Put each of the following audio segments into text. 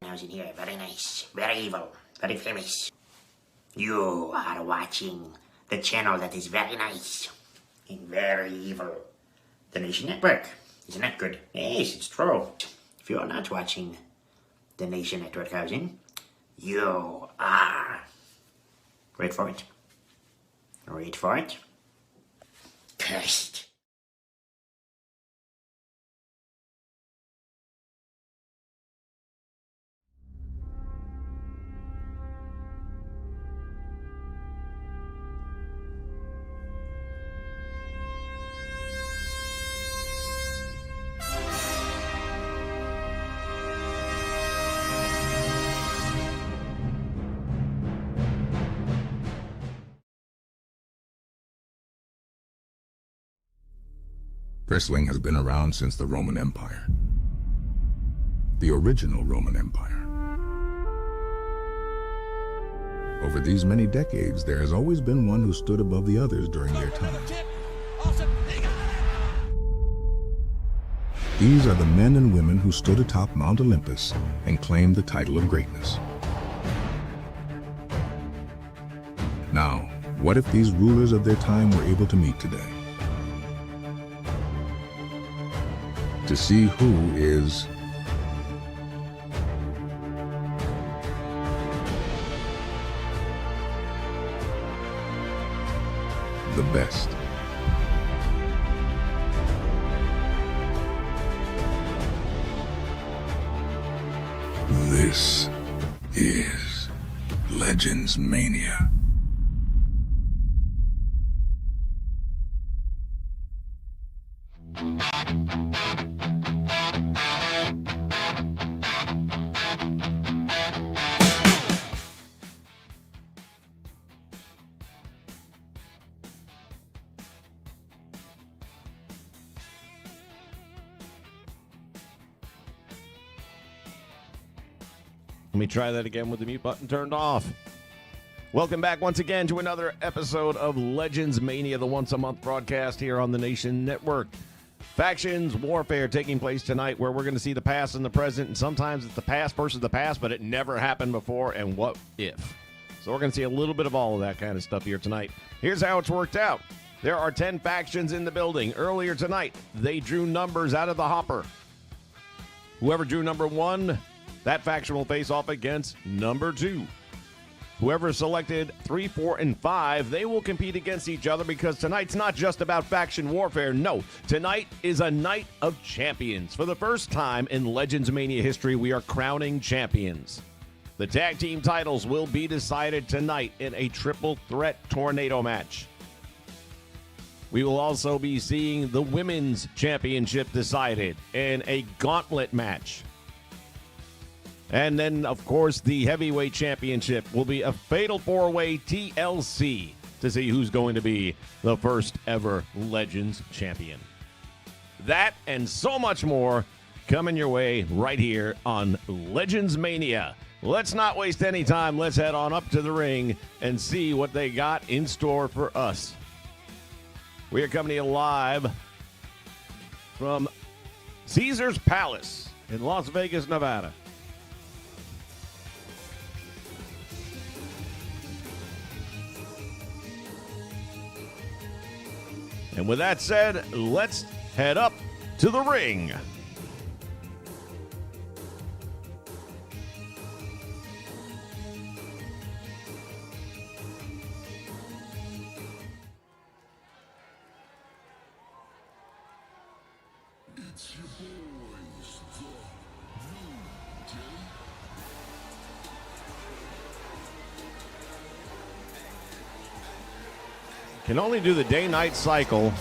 House in here, very nice, very evil, very famous. You are watching the channel that is very nice and very evil. The Nation Network. Isn't that good? Yes, it's true. If you are not watching the Nation Network housing, you are... Wait for it. Wait for it. Cursed. Wrestling has been around since the Roman Empire. The original Roman Empire. Over these many decades, there has always been one who stood above the others during their time. These are the men and women who stood atop Mount Olympus and claimed the title of greatness. Now, What if these rulers of their time were able to meet today? To see who is the best. This is Legendsmania. Let me try that again with the mute button turned off. Welcome back once again to another episode of Legendsmania, the once-a-month broadcast here on the Nation Network. Factions warfare taking place tonight, where we're going to see the past and the present, and sometimes it's the past versus the past, but it never happened before, and what if? So we're going to see a little bit of all of that kind of stuff here tonight. Here's how it's worked out. There are 10 factions in the building. Earlier tonight, they drew numbers out of the hopper. Whoever drew number 1... that faction will face off against number 2. Whoever selected 3, 4, and 5, they will compete against each other, because tonight's not just about faction warfare. No, tonight is a night of champions. For the first time in Legendsmania history, we are crowning champions. The tag team titles will be decided tonight in a triple threat tornado match. We will also be seeing the women's championship decided in a gauntlet match. And then, of course, the heavyweight championship will be a fatal four-way TLC to see who's going to be the first ever Legends champion. That and so much more coming your way right here on Legendsmania. Let's not waste any time. Let's head on up to the ring and see what they got in store for us. We are coming to you live from Caesar's Palace in Las Vegas, Nevada. And with that said, let's head up to the ring. It's your boys, the New Day. Can only do the day-night cycle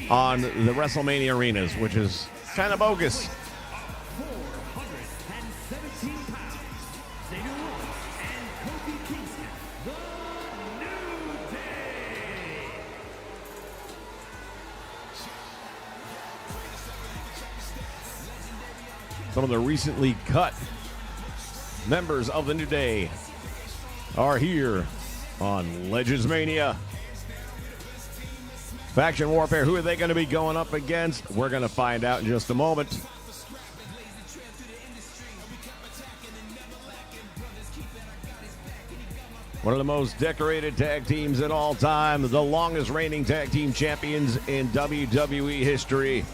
on the WrestleMania arenas, which is kind of bogus. Some of the recently cut members of the New Day are here on Legendsmania. Faction warfare, who are they going to be going up against? We're going to find out in just a moment. One of the most decorated tag teams in all time, the longest reigning tag team champions in WWE history.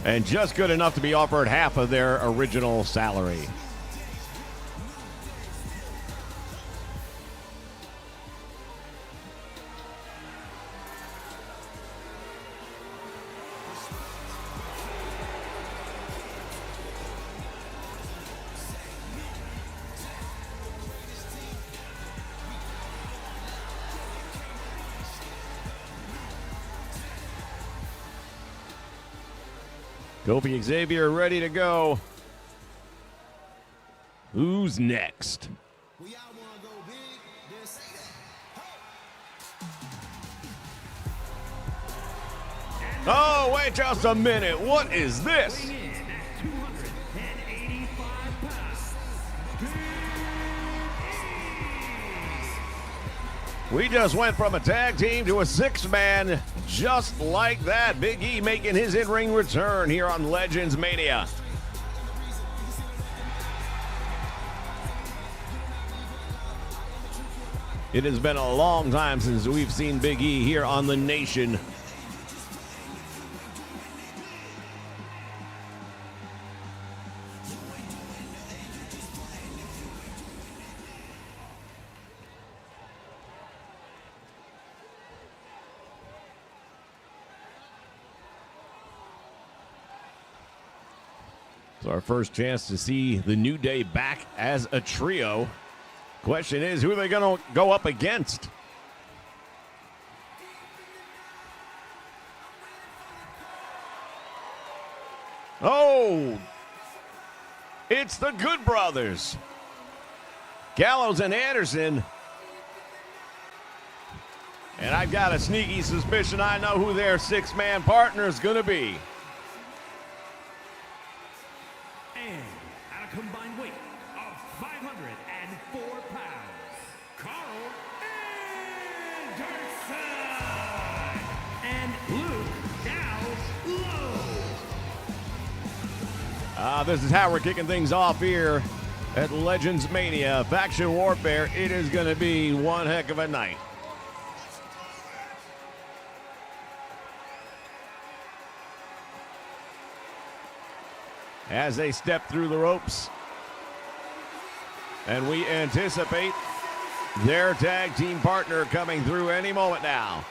And just good enough to be offered half of their original salary. Kofi Xavier ready to go. Who's next? Oh, wait just a minute. What is this? We just went from a tag team to a six-man, just like that. Big E making his in-ring return here on Legendsmania. It has been a long time since we've seen Big E here on the Nation. It's our first chance to see the New Day back as a trio. Question is, who are they going to go up against? Oh, it's the Good Brothers. Gallows and Anderson. And I've got a sneaky suspicion I know who their six-man partner is going to be. And at a combined weight of 504 pounds, Carl Anderson and Luke Gallows. This is how we're kicking things off here at Legendsmania. Faction Warfare. It is going to be one heck of a night. As they step through the ropes, and we anticipate their tag team partner coming through any moment now.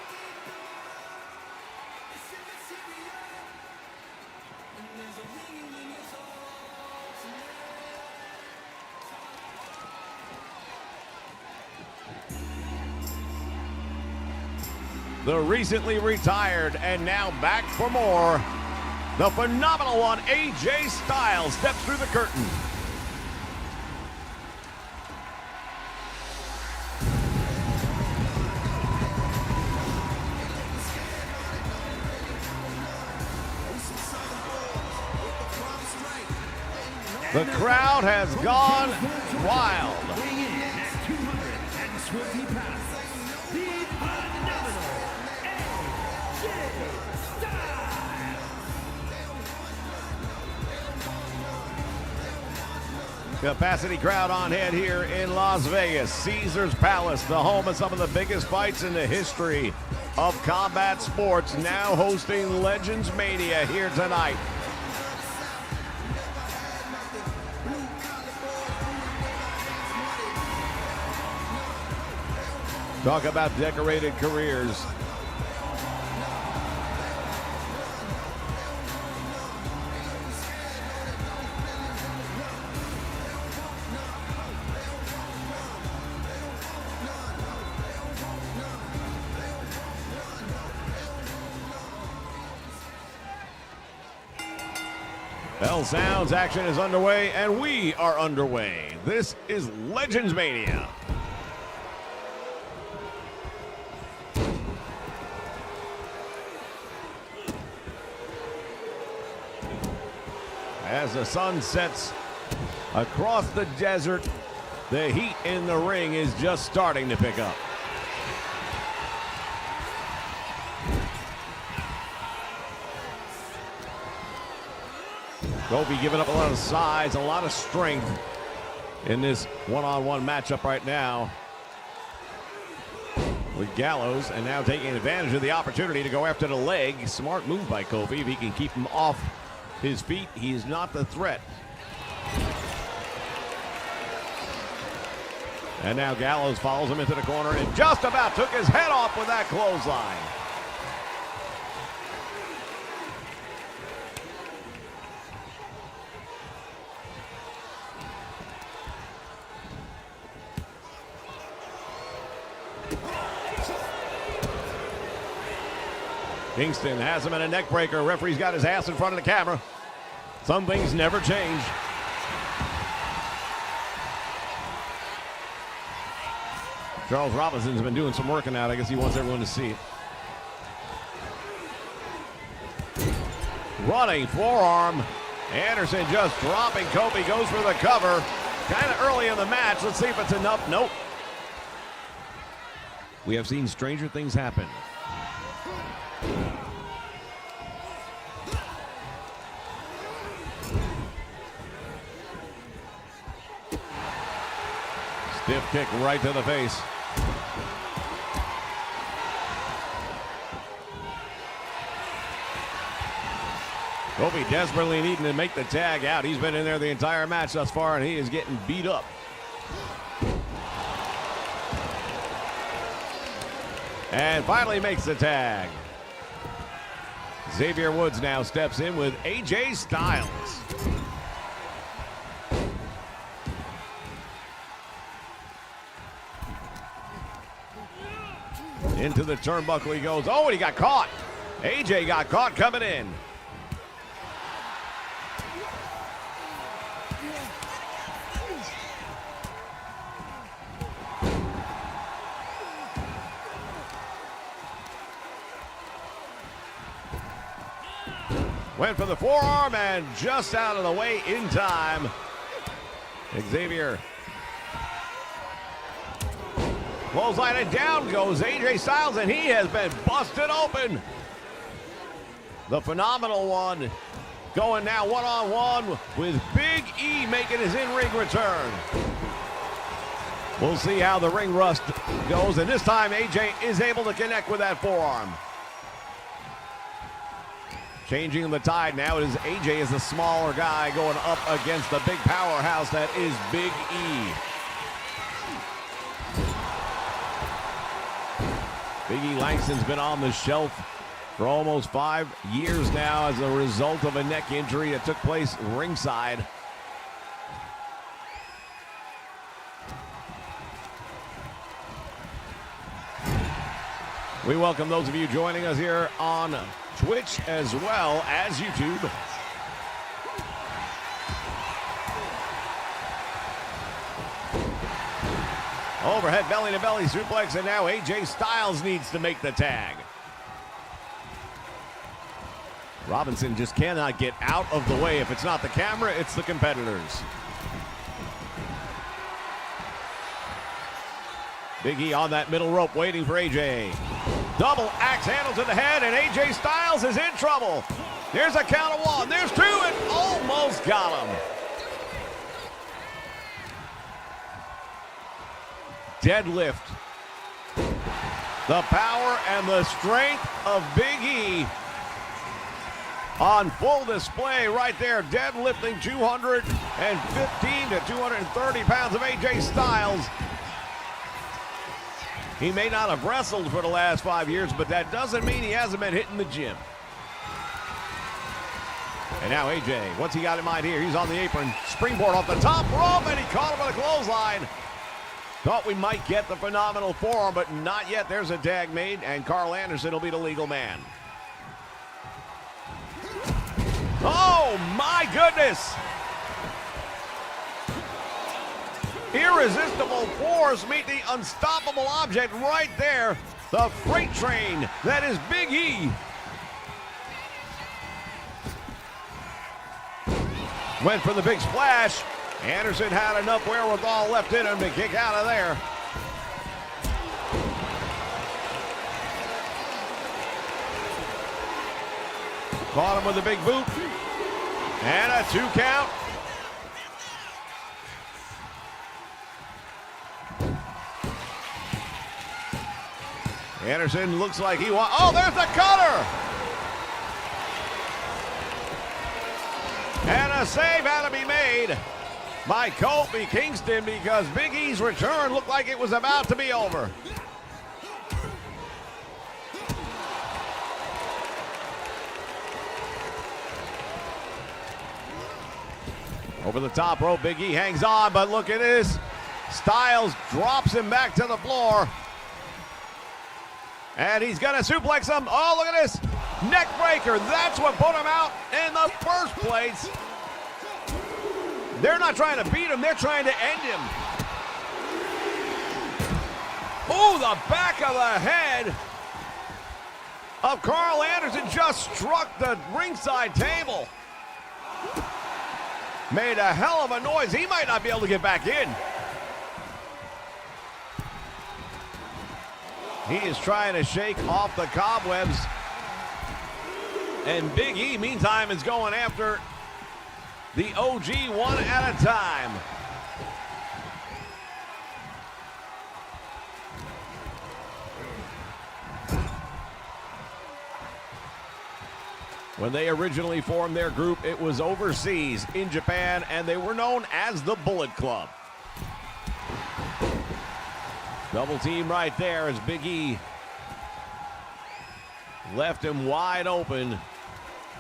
The recently retired and now back for more, the phenomenal one, AJ Styles, steps through the curtain. The crowd has gone wild. Weighing in at 220 pounds, the phenomenal AJ Styles. Capacity crowd on hand here in Las Vegas. Caesars Palace, the home of some of the biggest fights in the history of combat sports, now hosting Legendsmania here tonight. Talk about decorated careers. Bell sounds, action is underway, and we are underway. This is Legendsmania. As the sun sets across the desert, the heat in the ring is just starting to pick up. Kofi giving up a lot of size, a lot of strength in this one-on-one matchup right now with Gallows, and now taking advantage of the opportunity to go after the leg. Smart move by Kofi. If he can keep him off his feet, he is not the threat. And now Gallows follows him into the corner and just about took his head off with that clothesline. Kingston has him in a neck breaker. Referee's got his ass in front of the camera. Some things never change. Charles Robinson's been doing some working out. I guess he wants everyone to see it. Running forearm. Anderson just dropping. Kofi goes for the cover. Kind of early in the match. Let's see if it's enough. Nope. We have seen stranger things happen. Stiff kick right to the face. Kofi desperately needing to make the tag out. He's been in there the entire match thus far, and he is getting beat up. And finally makes the tag. Xavier Woods now steps in with AJ Styles. Into the turnbuckle he goes. Oh, and he got caught. AJ got caught coming in. Went for the forearm and just out of the way in time. Xavier. Clothesline, and down goes AJ Styles, and he has been busted open. The Phenomenal One going now one-on-one with Big E making his in-ring return. We'll see how the ring rust goes, and this time AJ is able to connect with that forearm. Changing the tide now, it is AJ is the smaller guy going up against the big powerhouse that is Big E. Big E Langston's been on the shelf for almost 5 years now as a result of a neck injury that took place ringside. We welcome those of you joining us here on Twitch as well as YouTube. Overhead belly-to-belly suplex, and now AJ Styles needs to make the tag. Robinson just cannot get out of the way. If it's not the camera, it's the competitors. Big E on that middle rope waiting for AJ. Double axe handle to the head, and AJ Styles is in trouble. There's a count of 1, there's 2, and almost got him. Deadlift. The power and the strength of Big E on full display right there. Deadlifting 215 to 230 pounds of AJ Styles. He may not have wrestled for the last 5 years, but that doesn't mean he hasn't been hitting the gym. And now AJ, what's he got in mind here? He's on the apron. Springboard off the top rope, and he caught him with a clothesline. Thought we might get the Phenomenal Forearm, but not yet. There's a tag made, and Carl Anderson will be the legal man. Oh, my goodness! Irresistible force meet the unstoppable object right there. The freight train that is Big E. Went for the big splash. Anderson had enough wherewithal left in him to kick out of there. Caught him with a big boot. And a 2 count. Anderson looks like he wants. Oh, there's the cutter! And a save had to be made by Kofi Kingston because Big E's return looked like it was about to be over. Over the top rope, Big E hangs on, but look at this. Styles drops him back to the floor. And he's going to suplex him. Oh, look at this. Neck breaker. That's what put him out in the first place. They're not trying to beat him. They're trying to end him. Oh, the back of the head of Carl Anderson just struck the ringside table. Made a hell of a noise. He might not be able to get back in. He is trying to shake off the cobwebs. And Big E, meantime, is going after the OG one at a time. When they originally formed their group, it was overseas in Japan, and they were known as the Bullet Club. Double team right there as Big E left him wide open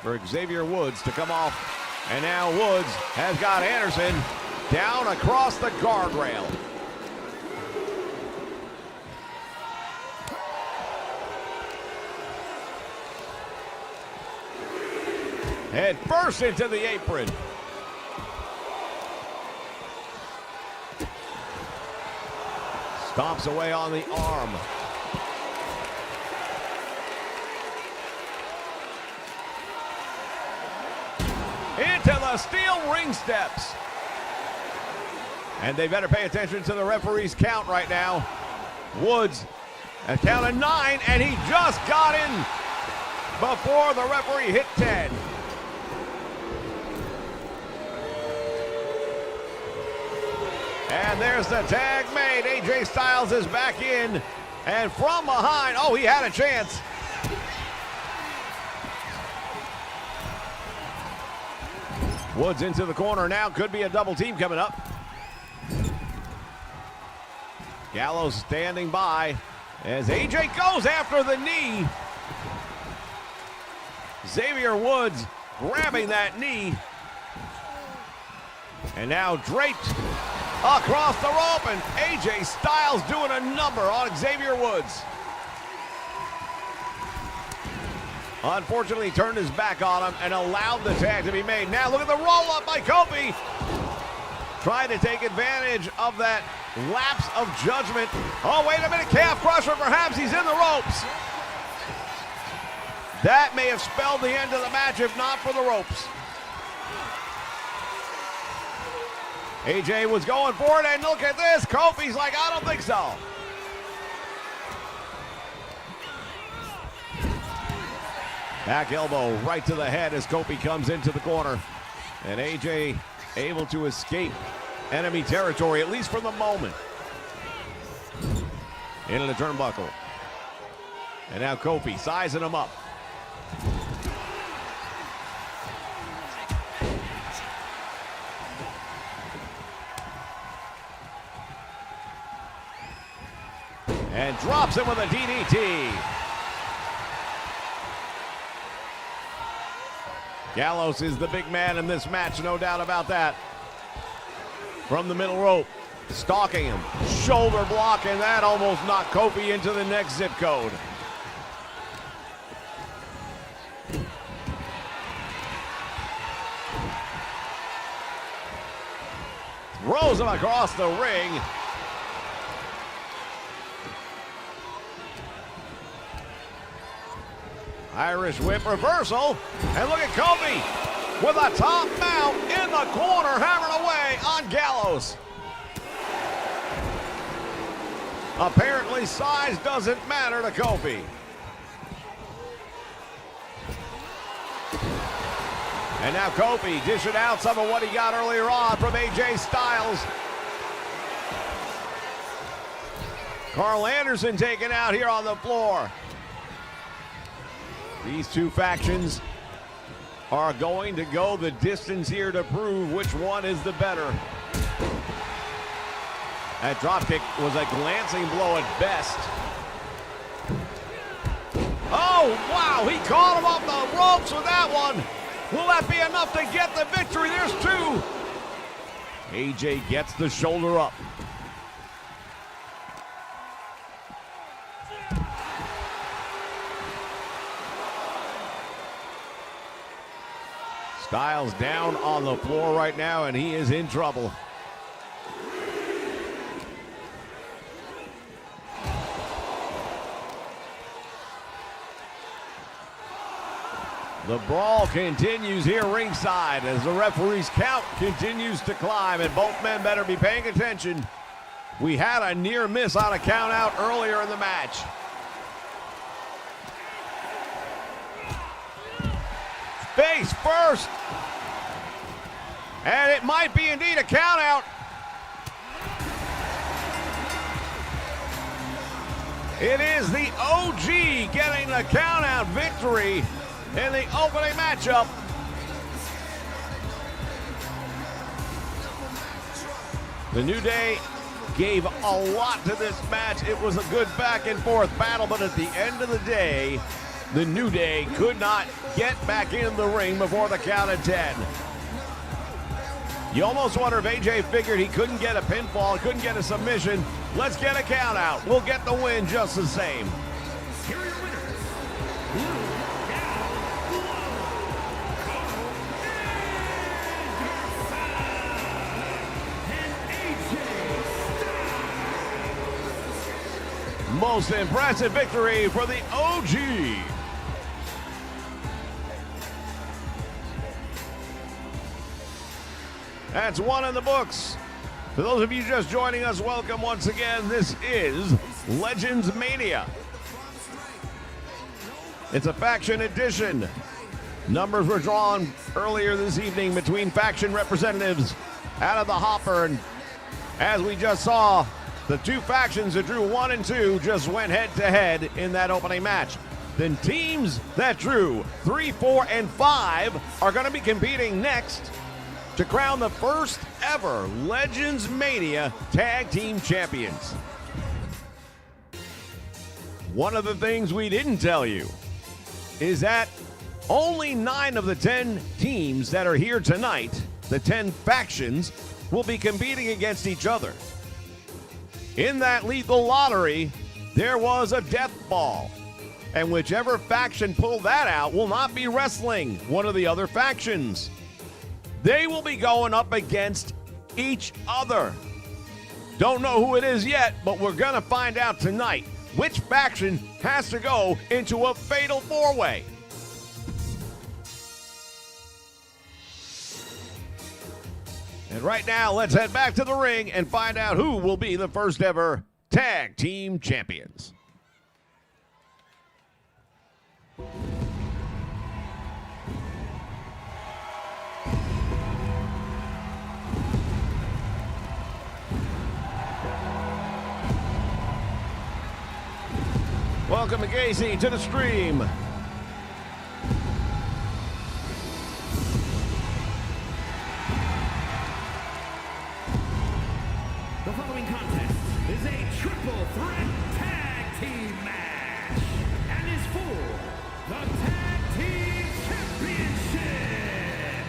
for Xavier Woods to come off. And now Woods has got Anderson down across the guardrail. Head first into the apron. Stomps away on the arm. Into the steel ring steps. And they better pay attention to the referee's count right now. Woods, a count of 9, and he just got in before the referee hit 10. And there's the tag made. AJ Styles is back in. And from behind, oh, he had a chance. Woods into the corner now. Could be a double team coming up. Gallows standing by as AJ goes after the knee. Xavier Woods grabbing that knee. And now draped across the rope, and AJ Styles doing a number on Xavier Woods. Unfortunately, he turned his back on him and allowed the tag to be made. Now look at the roll-up by Kofi. Trying to take advantage of that lapse of judgment. Oh, wait a minute, calf crusher, perhaps he's in the ropes. That may have spelled the end of the match if not for the ropes. AJ was going for it, and look at this. Kofi's like, I don't think so. Back elbow right to the head as Kofi comes into the corner. And AJ able to escape enemy territory, at least for the moment. Into the turnbuckle. And now Kofi sizing him up. And drops him with a DDT. Gallows is the big man in this match, no doubt about that. From the middle rope, stalking him, shoulder block, and that almost knocked Kofi into the next zip code. Throws him across the ring. Irish whip reversal, and look at Kofi with a top mount in the corner, hammering away on Gallows. Apparently size doesn't matter to Kofi. And now Kofi dishing out some of what he got earlier on from AJ Styles. Carl Anderson taken out here on the floor. These two factions are going to go the distance here to prove which one is the better. That dropkick was a glancing blow at best. Oh, wow, he caught him off the ropes with that one. Will that be enough to get the victory? There's two. AJ gets the shoulder up. Styles down on the floor right now, and he is in trouble. The brawl continues here ringside as the referee's count continues to climb, and both men better be paying attention. We had a near miss on a count out earlier in the match. Face first. And it might be indeed a count out. It is the OG getting the count out victory in the opening matchup. The New Day gave a lot to this match. It was a good back and forth battle, but at the end of the day, the New Day could not get back in the ring before the count of 10. You almost wonder if AJ figured he couldn't get a pinfall, couldn't get a submission. Let's get a count out. We'll get the win just the same. Here are your winners. Blue, Gal, Carl, and AJ. Most impressive victory for the OG. That's one in the books. For those of you just joining us, welcome once again. This is Legendsmania. It's a faction edition. Numbers were drawn earlier this evening between faction representatives out of the hopper. And as we just saw, the two factions that drew 1 and 2 just went head to head in that opening match. Then teams that drew 3, 4, and 5 are going to be competing next to crown the first ever Legendsmania Tag Team Champions. One of the things we didn't tell you is that only 9 of the 10 teams that are here tonight, the 10 factions, will be competing against each other. In that lethal lottery, there was a death ball, and whichever faction pulled that out will not be wrestling one of the other factions. They will be going up against each other. Don't know who it is yet, but we're going to find out tonight which faction has to go into a fatal 4-way. And right now, let's head back to the ring and find out who will be the first ever Tag Team Champions. Welcome, Casey, to the stream. The following contest is a triple threat tag team match and is for the Tag Team Championship.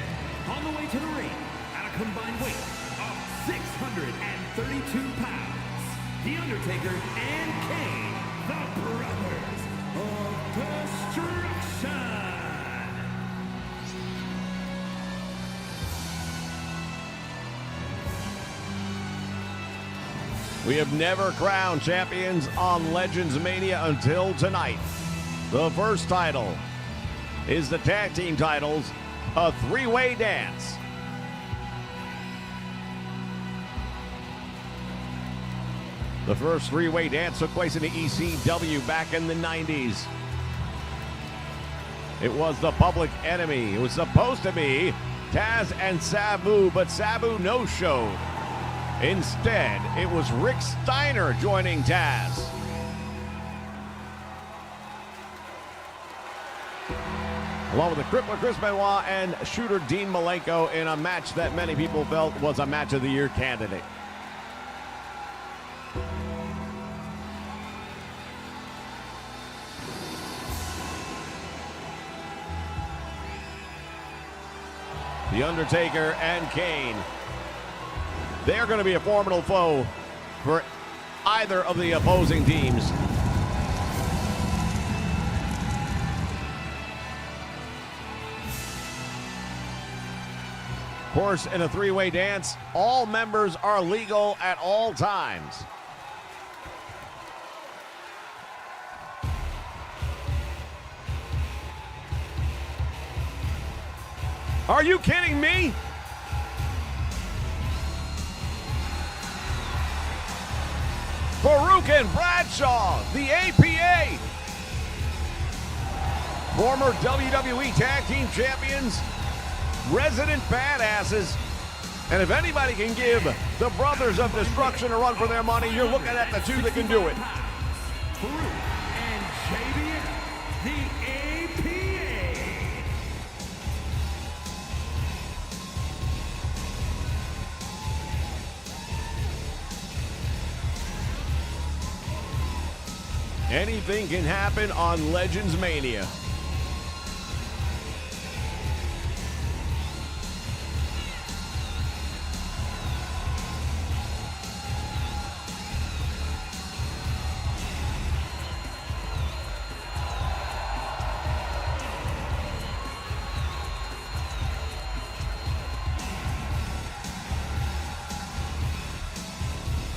On the way to the ring at a combined weight of 632 pounds, The Undertaker and Kane, the Brothers of Destruction. We have never crowned champions on Legendsmania until tonight. The first title is the tag team titles, a 3-way dance. The first 3-way dance took place in the ECW back in the 90s. It was the Public Enemy. It was supposed to be Taz and Sabu, but Sabu no-showed. Instead, it was Rick Steiner joining Taz. Along with the Crippler Chris Benoit and Shooter Dean Malenko in a match that many people felt was a Match of the Year candidate. The Undertaker and Kane. They're going to be a formidable foe for either of the opposing teams. Of course, in a 3-way dance, all members are legal at all times. Are you kidding me? Farouk and Bradshaw, the APA. Former WWE Tag Team Champions, resident badasses. And if anybody can give the Brothers of Destruction a run for their money, you're looking at the two that can do it. Farouk and JBL, the APA. Anything can happen on Legendsmania.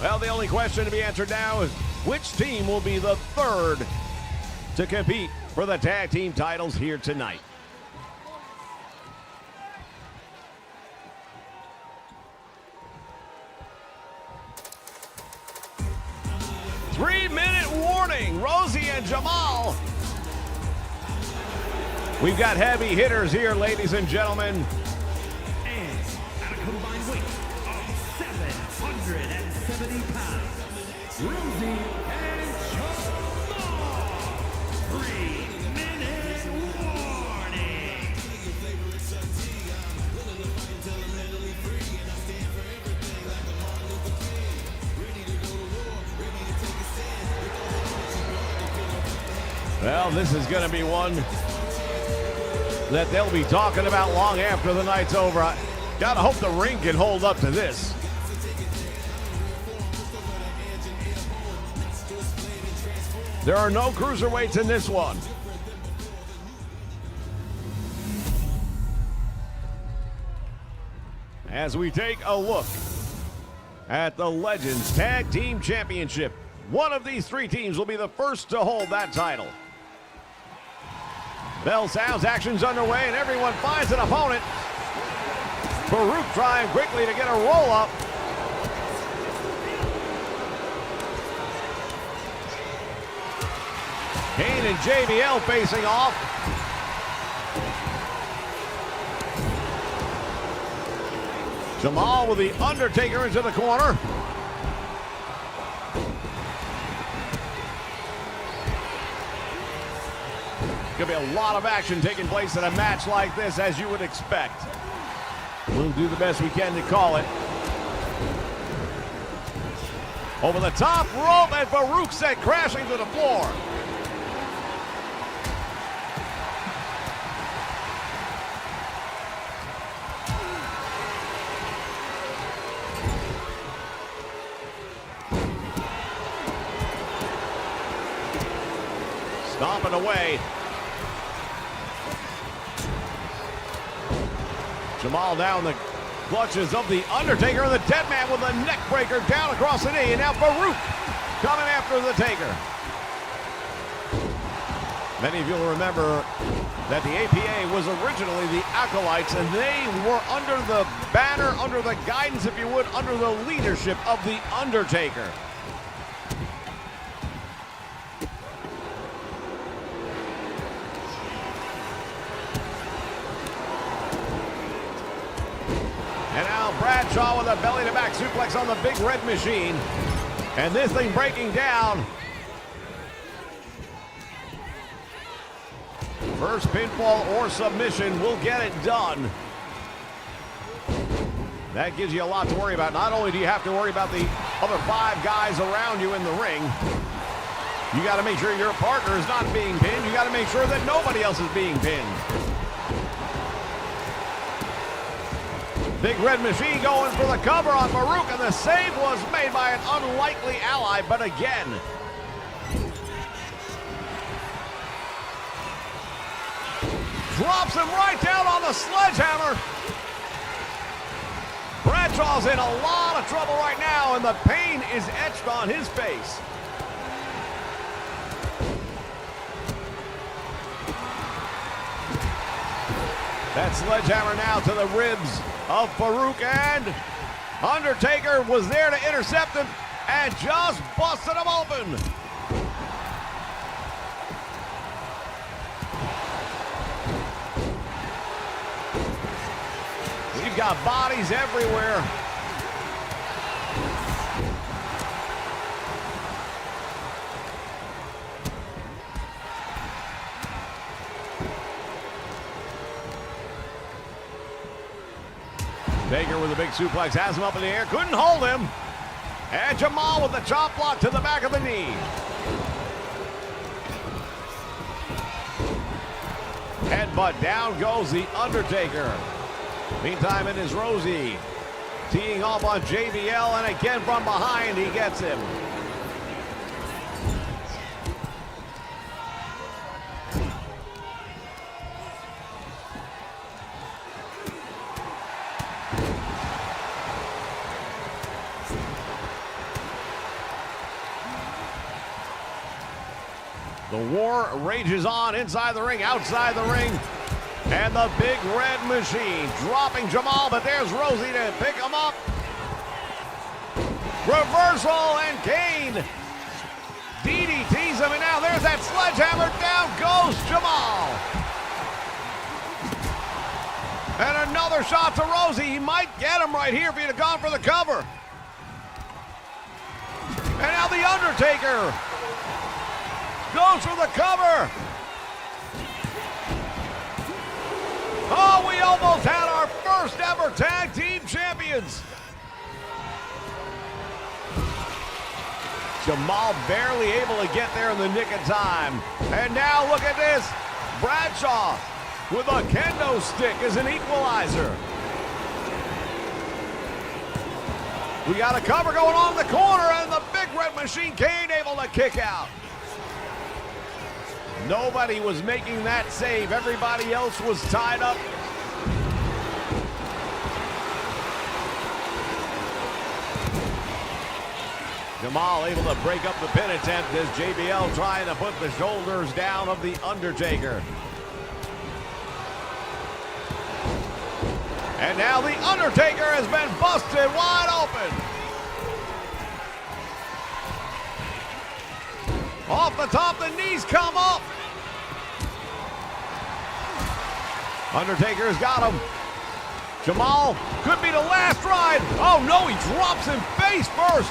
Well, the only question to be answered now is which team will be the third to compete for the tag team titles here tonight. Three-minute warning, Rosie and Jamal. We've got heavy hitters here, ladies and gentlemen. And at a combined weight of 770 pounds, Rosie and Jamal. 3-minute warning. Well, this is going to be one that they'll be talking about long after the night's over. I gotta hope the ring can hold up to this. There are no cruiserweights in this one. As we take a look at the Legends Tag Team Championship, one of these three teams will be the first to hold that title. Bell sounds, action's underway, and everyone finds an opponent. Farouk trying quickly to get a roll-up. Kane and JBL facing off. Jamal with the Undertaker into the corner. Going to be a lot of action taking place in a match like this, as you would expect. We'll do the best we can to call it. Over the top rope, and Farouk sent crashing to the floor. Stomping away. Jamal down the clutches of the Undertaker, and the Dead Man with a neck breaker down across the knee, and now Farouk coming after the Taker. Many of you will remember that the APA was originally the Acolytes, and they were under the banner, under the guidance, if you would, under the leadership of the Undertaker. And now Bradshaw with a belly-to-back suplex on the big red machine. And this thing breaking down. First pinfall or submission will get it done. That gives you a lot to worry about. Not only do you have to worry about the other 5 guys around you in the ring, you got to make sure your partner is not being pinned. You got to make sure that nobody else is being pinned. Big red machine going for the cover on Farouk, and the save was made by an unlikely ally, but again. Drops him right down on the sledgehammer. Bradshaw's in a lot of trouble right now, and the pain is etched on his face. That sledgehammer now to the ribs of Farouk, and Undertaker was there to intercept him and just busted him open. We've got bodies everywhere. Taker with a big suplex, has him up in the air, couldn't hold him. And Jamal with the chop block to the back of the knee. Headbutt, down goes The Undertaker. Meantime, it is Rosie teeing off on JBL, and again from behind, he gets him. The war rages on inside the ring, outside the ring. And the big red machine dropping Jamal, but there's Rosie to pick him up. Reversal, and Kane DDTs him, and now there's that sledgehammer. Down goes Jamal. And another shot to Rosie. He might get him right here if he'd have gone for the cover. And now The Undertaker goes for the cover. Oh, we almost had our first ever tag team champions. Jamal barely able to get there in the nick of time. And now look at this. Bradshaw with a kendo stick as an equalizer. We got a cover going on in the corner, and the big red machine, Kane, able to kick out. Nobody was making that save. Everybody else was tied up. Jamal able to break up the pin attempt as JBL trying to put the shoulders down of The Undertaker. And now The Undertaker has been busted wide open. Off the top, the knees come up. Undertaker's got him. Jamal could be the last ride. Oh no, he drops him face first.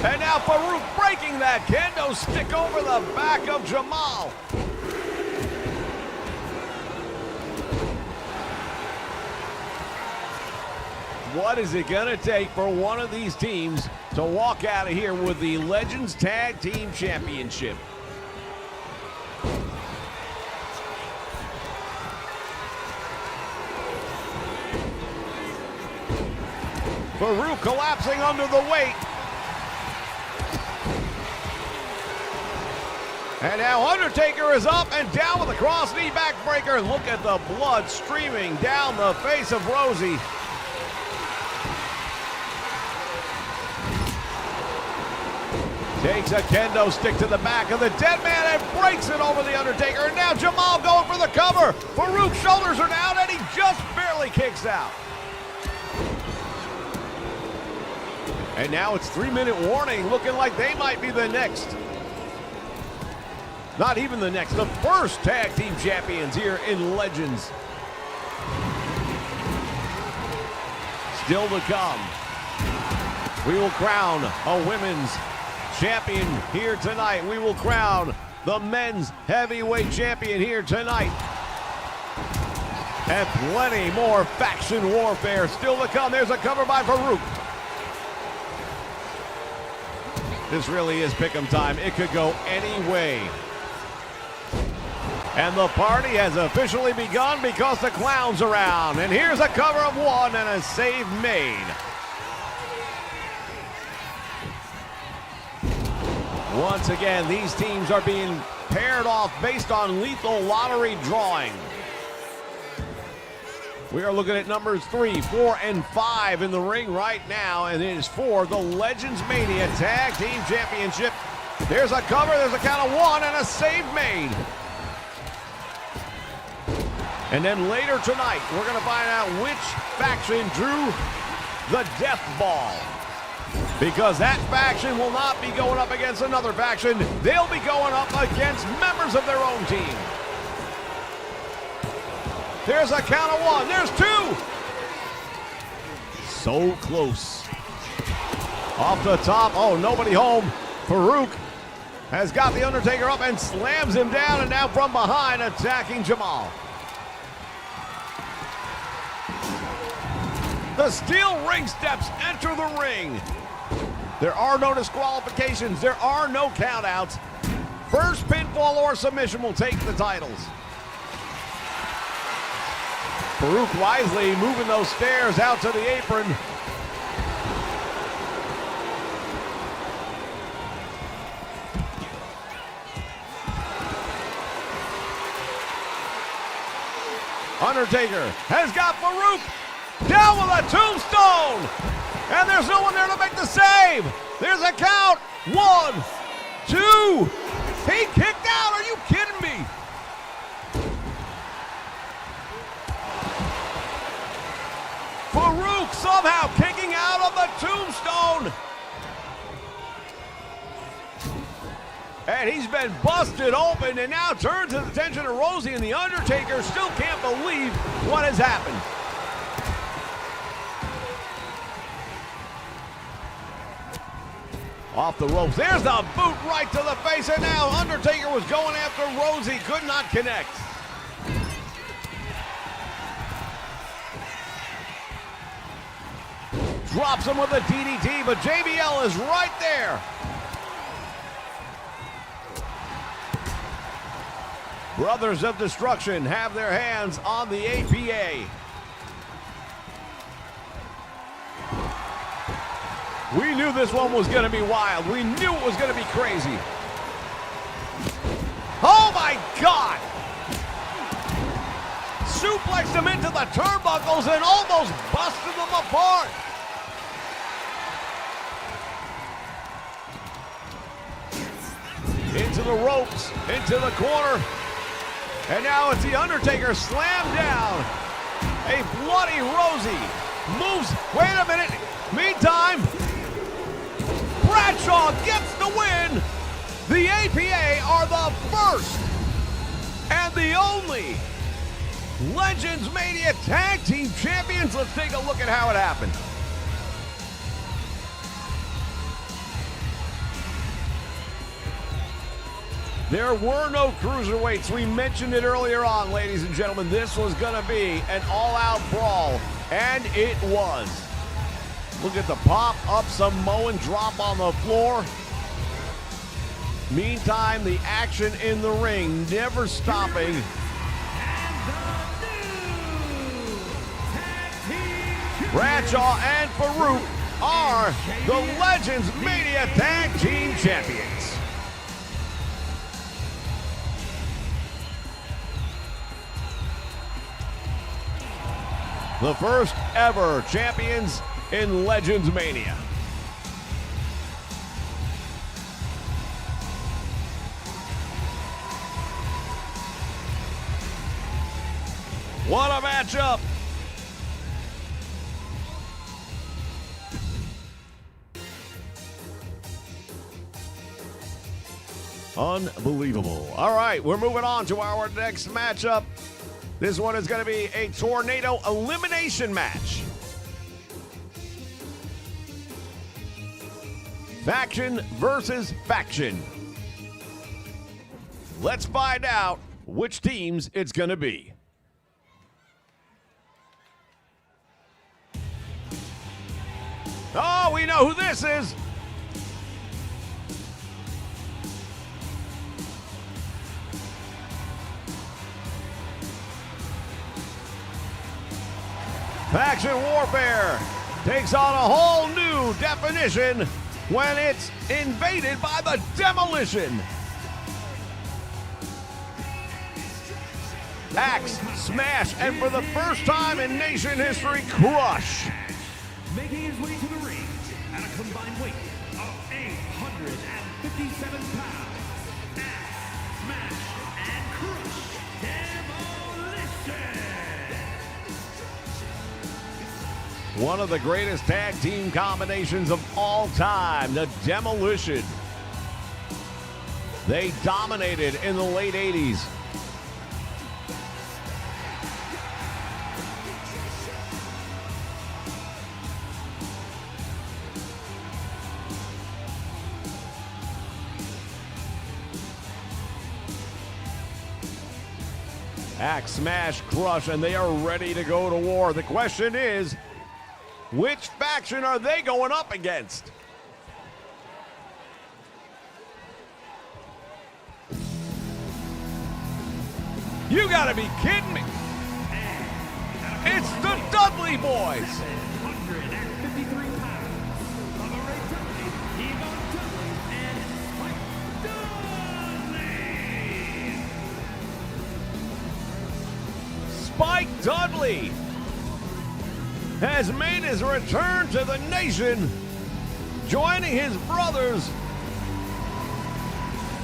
And now Farouk breaking that kendo stick over the back of Jamal. What is it going to take for one of these teams to walk out of here with the Legends Tag Team Championship? Farouk collapsing under the weight. And now Undertaker is up and down with a cross knee backbreaker. Look at the blood streaming down the face of Rosie. Takes a kendo stick to the back of the dead man and breaks it over the Undertaker. And now Jamal going for the cover. Farouk's shoulders are down and he just barely kicks out. And now it's 3-minute warning, looking like they might be the next. Not even the next, the first tag team champions here in Legends. Still to come. We will crown a women's champion here tonight. We will crown the men's heavyweight champion here tonight. And plenty more faction warfare still to come. There's a cover by Farouk. This really is pick'em time. It could go any way. And the party has officially begun because the clown's around. And here's a cover of one and a save made. Once again, these teams are being paired off based on lethal lottery drawing. We are looking at numbers 3, 4, and 5 in the ring right now, and it is for the Legendsmania Tag Team Championship. There's a cover, there's a count of one, and a save made. And then later tonight, we're going to find out which faction drew the death ball. Because that faction will not be going up against another faction. They'll be going up against members of their own team. There's a count of one. There's two. So close. Off the top. Oh, nobody home. Farouk has got The Undertaker up and slams him down. And now from behind attacking Jamal. The steel ring steps enter the ring. There are no disqualifications. There are no countouts. First pinfall or submission will take the titles. Farouk wisely moving those stairs out to the apron. Undertaker has got Farouk down with a tombstone. And there's no one there to make the save. There's a count. 1, 2. He kicked out. Are you kidding me? Farouk somehow kicking out of the tombstone. And he's been busted open and now turns his attention to Rosie, and the Undertaker still can't believe what has happened. Off the ropes. There's the boot right to the face, and now Undertaker was going after Rosie, could not connect. Drops him with a DDT, but JBL is right there. Brothers of Destruction have their hands on the APA. We knew this one was going to be wild. We knew it was going to be crazy. Oh my God! Suplexed him into the turnbuckles and almost busted them apart. Into the ropes, into the corner. And now it's the Undertaker slammed down. A bloody Rosie moves. Wait a minute. Meantime, Bradshaw gets the win. The APA are the first and the only Legendsmania Tag Team Champions. Let's take a look at how it happened. There were no cruiserweights. We mentioned it earlier on, ladies and gentlemen. This was going to be an all-out brawl, and it was. Look at the pop-up Samoan drop on the floor. Meantime, the action in the ring never stopping. Bradshaw and Farouk are the Legendsmania Tag Team Champions. The first ever champions in Legendsmania. What a matchup! Unbelievable. All right, we're moving on to our next matchup. This one is going to be a tornado elimination match. Faction versus faction. Let's find out which teams it's going to be. Oh, we know who this is. Faction warfare takes on a whole new definition when it's invaded by the Demolition. Axe, smash, and for the first time in nation history, crush. Making his way to the ring at a combined weight of 857 pounds. Axe, smash, and crush. Demolition! One of the greatest tag team combinations of all time, the Demolition. They dominated in the late 80s. Axe, smash, crush, and they are ready to go to war. The question is, which faction are they going up against? You gotta be kidding me. It's the Dudley Boys. 153 pounds. Bubba Ray Dudley, Devon Dudley, and Spike Dudley. Spike Dudley has made his return to the nation, joining his brothers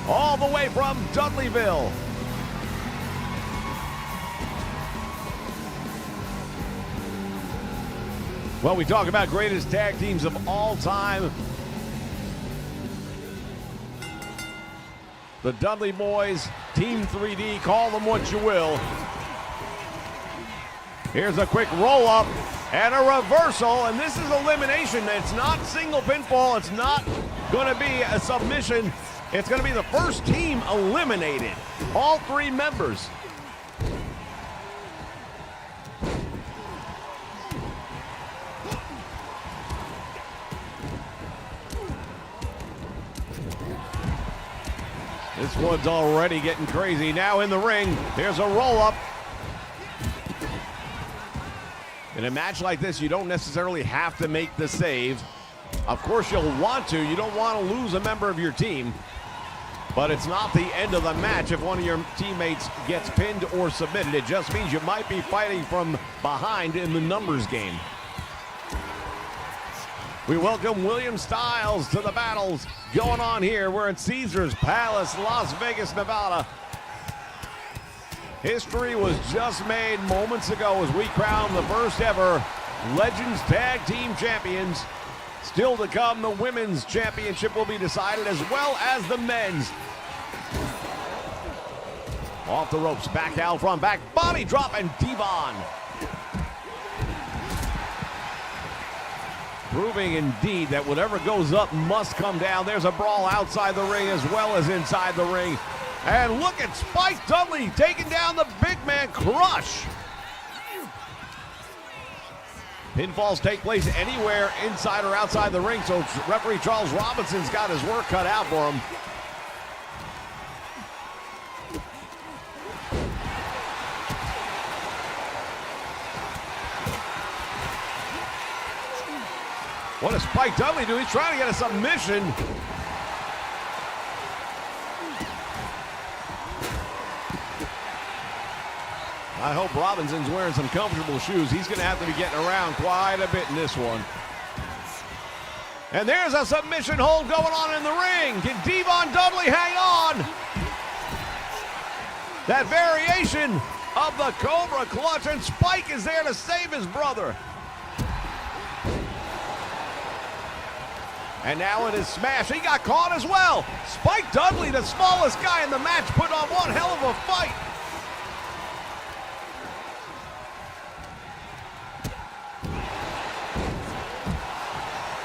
all the way from Dudleyville. Well, we talk about greatest tag teams of all time. The Dudley Boys, Team 3D, call them what you will. Here's a quick roll-up and a reversal, and this is elimination. It's not single pinfall. It's not going to be a submission. It's going to be the first team eliminated. All three members. This one's already getting crazy. Now in the ring, here's a roll-up. In a match like this, you don't necessarily have to make the save. Of course, you'll want to. You don't want to lose a member of your team. But it's not the end of the match if one of your teammates gets pinned or submitted. It just means you might be fighting from behind in the numbers game. We welcome William Styles to the battles going on here. We're at Caesars Palace, Las Vegas, Nevada. History was just made moments ago as we crowned the first ever Legends Tag Team Champions. Still to come, the Women's Championship will be decided, as well as the Men's. Off the ropes, back down front, back body drop, and Devon. Proving indeed that whatever goes up must come down. There's a brawl outside the ring as well as inside the ring. And look at Spike Dudley taking down the big man Crush. Pinfalls take place anywhere inside or outside the ring, so referee Charles Robinson's got his work cut out for him. What does Spike Dudley do? He's trying to get a submission. I hope Robinson's wearing some comfortable shoes. He's going to have to be getting around quite a bit in this one. And there's a submission hold going on in the ring. Can Devon Dudley hang on? That variation of the Cobra Clutch, and Spike is there to save his brother. And now it is smash. He got caught as well. Spike Dudley, the smallest guy in the match, put on one hell of a fight.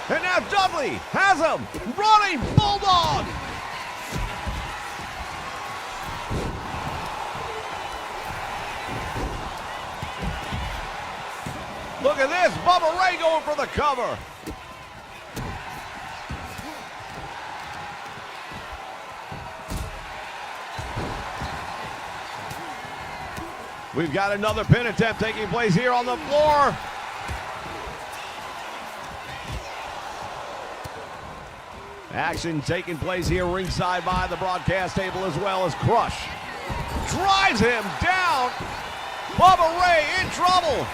And now Dudley has him. Running Bulldog. Look at this. Bubba Ray going for the cover. We've got another pin attempt taking place here on the floor. Action taking place here ringside by the broadcast table, as well as Crush drives him down. Bubba Ray in trouble.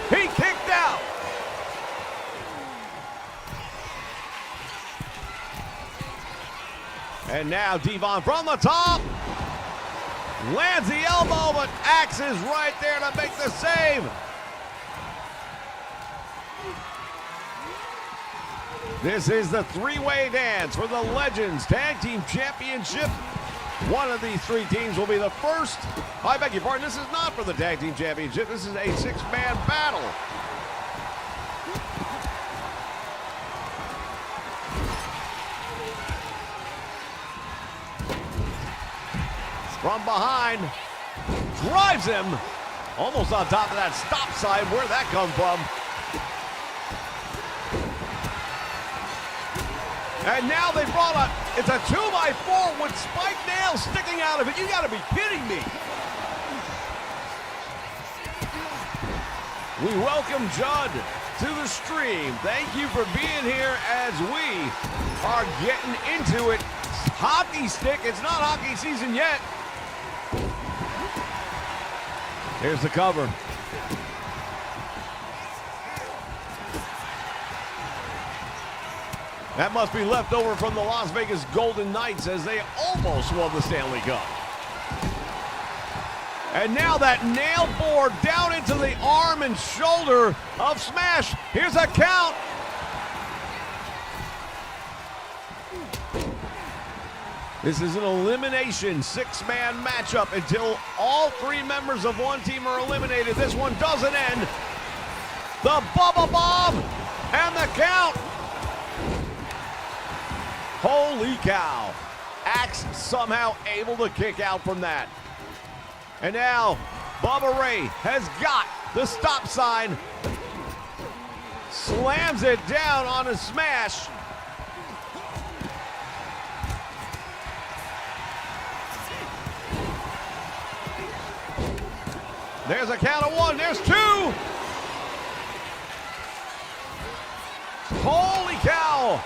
He kicked out. And now Devon from the top. Lands the elbow, but Axe is right there to make the save. This is the three-way dance for the Legends Tag Team Championship. One of these three teams will be the first. I beg your pardon, this is not for the Tag Team Championship. This is a six-man battle. From behind, drives him almost on top of that stop sign. Where'd that come from? And now they brought it's a 2x4. Would Spike nail nail sticking out of it. You gotta be kidding me. We welcome Judd to the stream. Thank you for being here as we are getting into it. Hockey stick. It's not hockey season yet. Here's the cover. That must be left over from the Las Vegas Golden Knights as they almost won the Stanley Cup. And now that nail board down into the arm and shoulder of Smash. Here's a count. This is an elimination six-man matchup until all three members of one team are eliminated. This one doesn't end. The Bubba Bomb and the count. Holy cow. Axe somehow able to kick out from that. And now Bubba Ray has got the stop sign. Slams it down on a Smash. There's a count of one. There's two. Holy cow.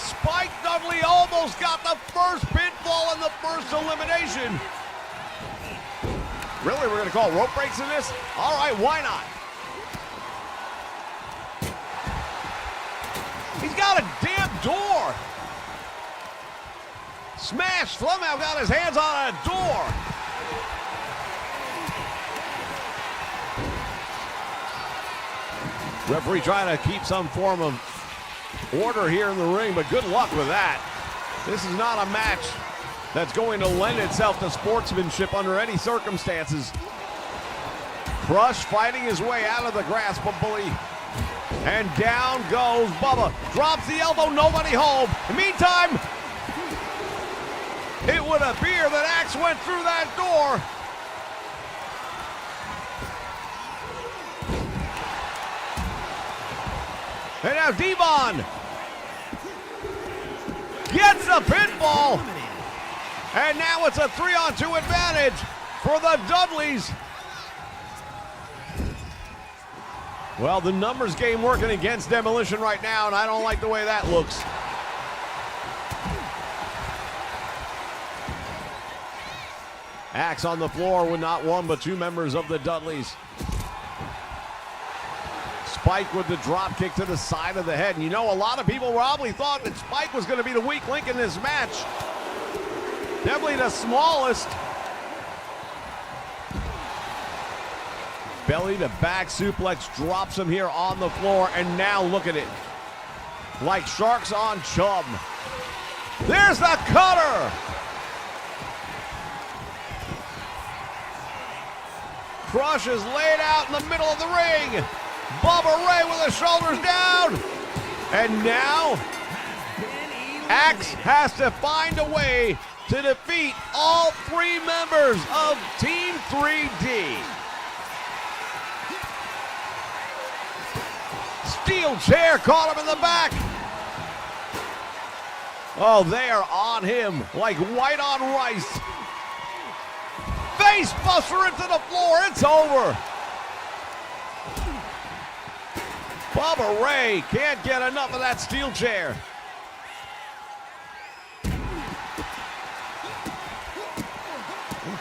Spike Dudley almost got the first pinfall in the first elimination. Really, we're going to call rope breaks in this? All right, why not? He's got a damn door. Smash somehow got his hands on a door. Referee trying to keep some form of order here in the ring, but good luck with that. This is not a match that's going to lend itself to sportsmanship under any circumstances. Crush fighting his way out of the grasp of Bully. And down goes Bubba. Drops the elbow, nobody home. In the meantime, it would appear that Axe went through that door. And now Devon gets the pinfall. And now it's a 3-on-2 advantage for the Dudleys. Well, the numbers game working against Demolition right now, and I don't like the way that looks. Axe on the floor with not one but two members of the Dudleys. Spike with the drop kick to the side of the head. And you know, a lot of people probably thought that Spike was going to be the weak link in this match. Definitely the smallest. Belly to back suplex drops him here on the floor. And now look at it. Like sharks on chum. There's the cutter. Crush is laid out in the middle of the ring. Bubba Ray with the shoulders down. And now, Axe has to find a way to defeat all three members of Team 3D. Steel chair caught him in the back. Oh, they are on him like white on rice. Face buster into the floor. It's over. Bubba Ray can't get enough of that steel chair.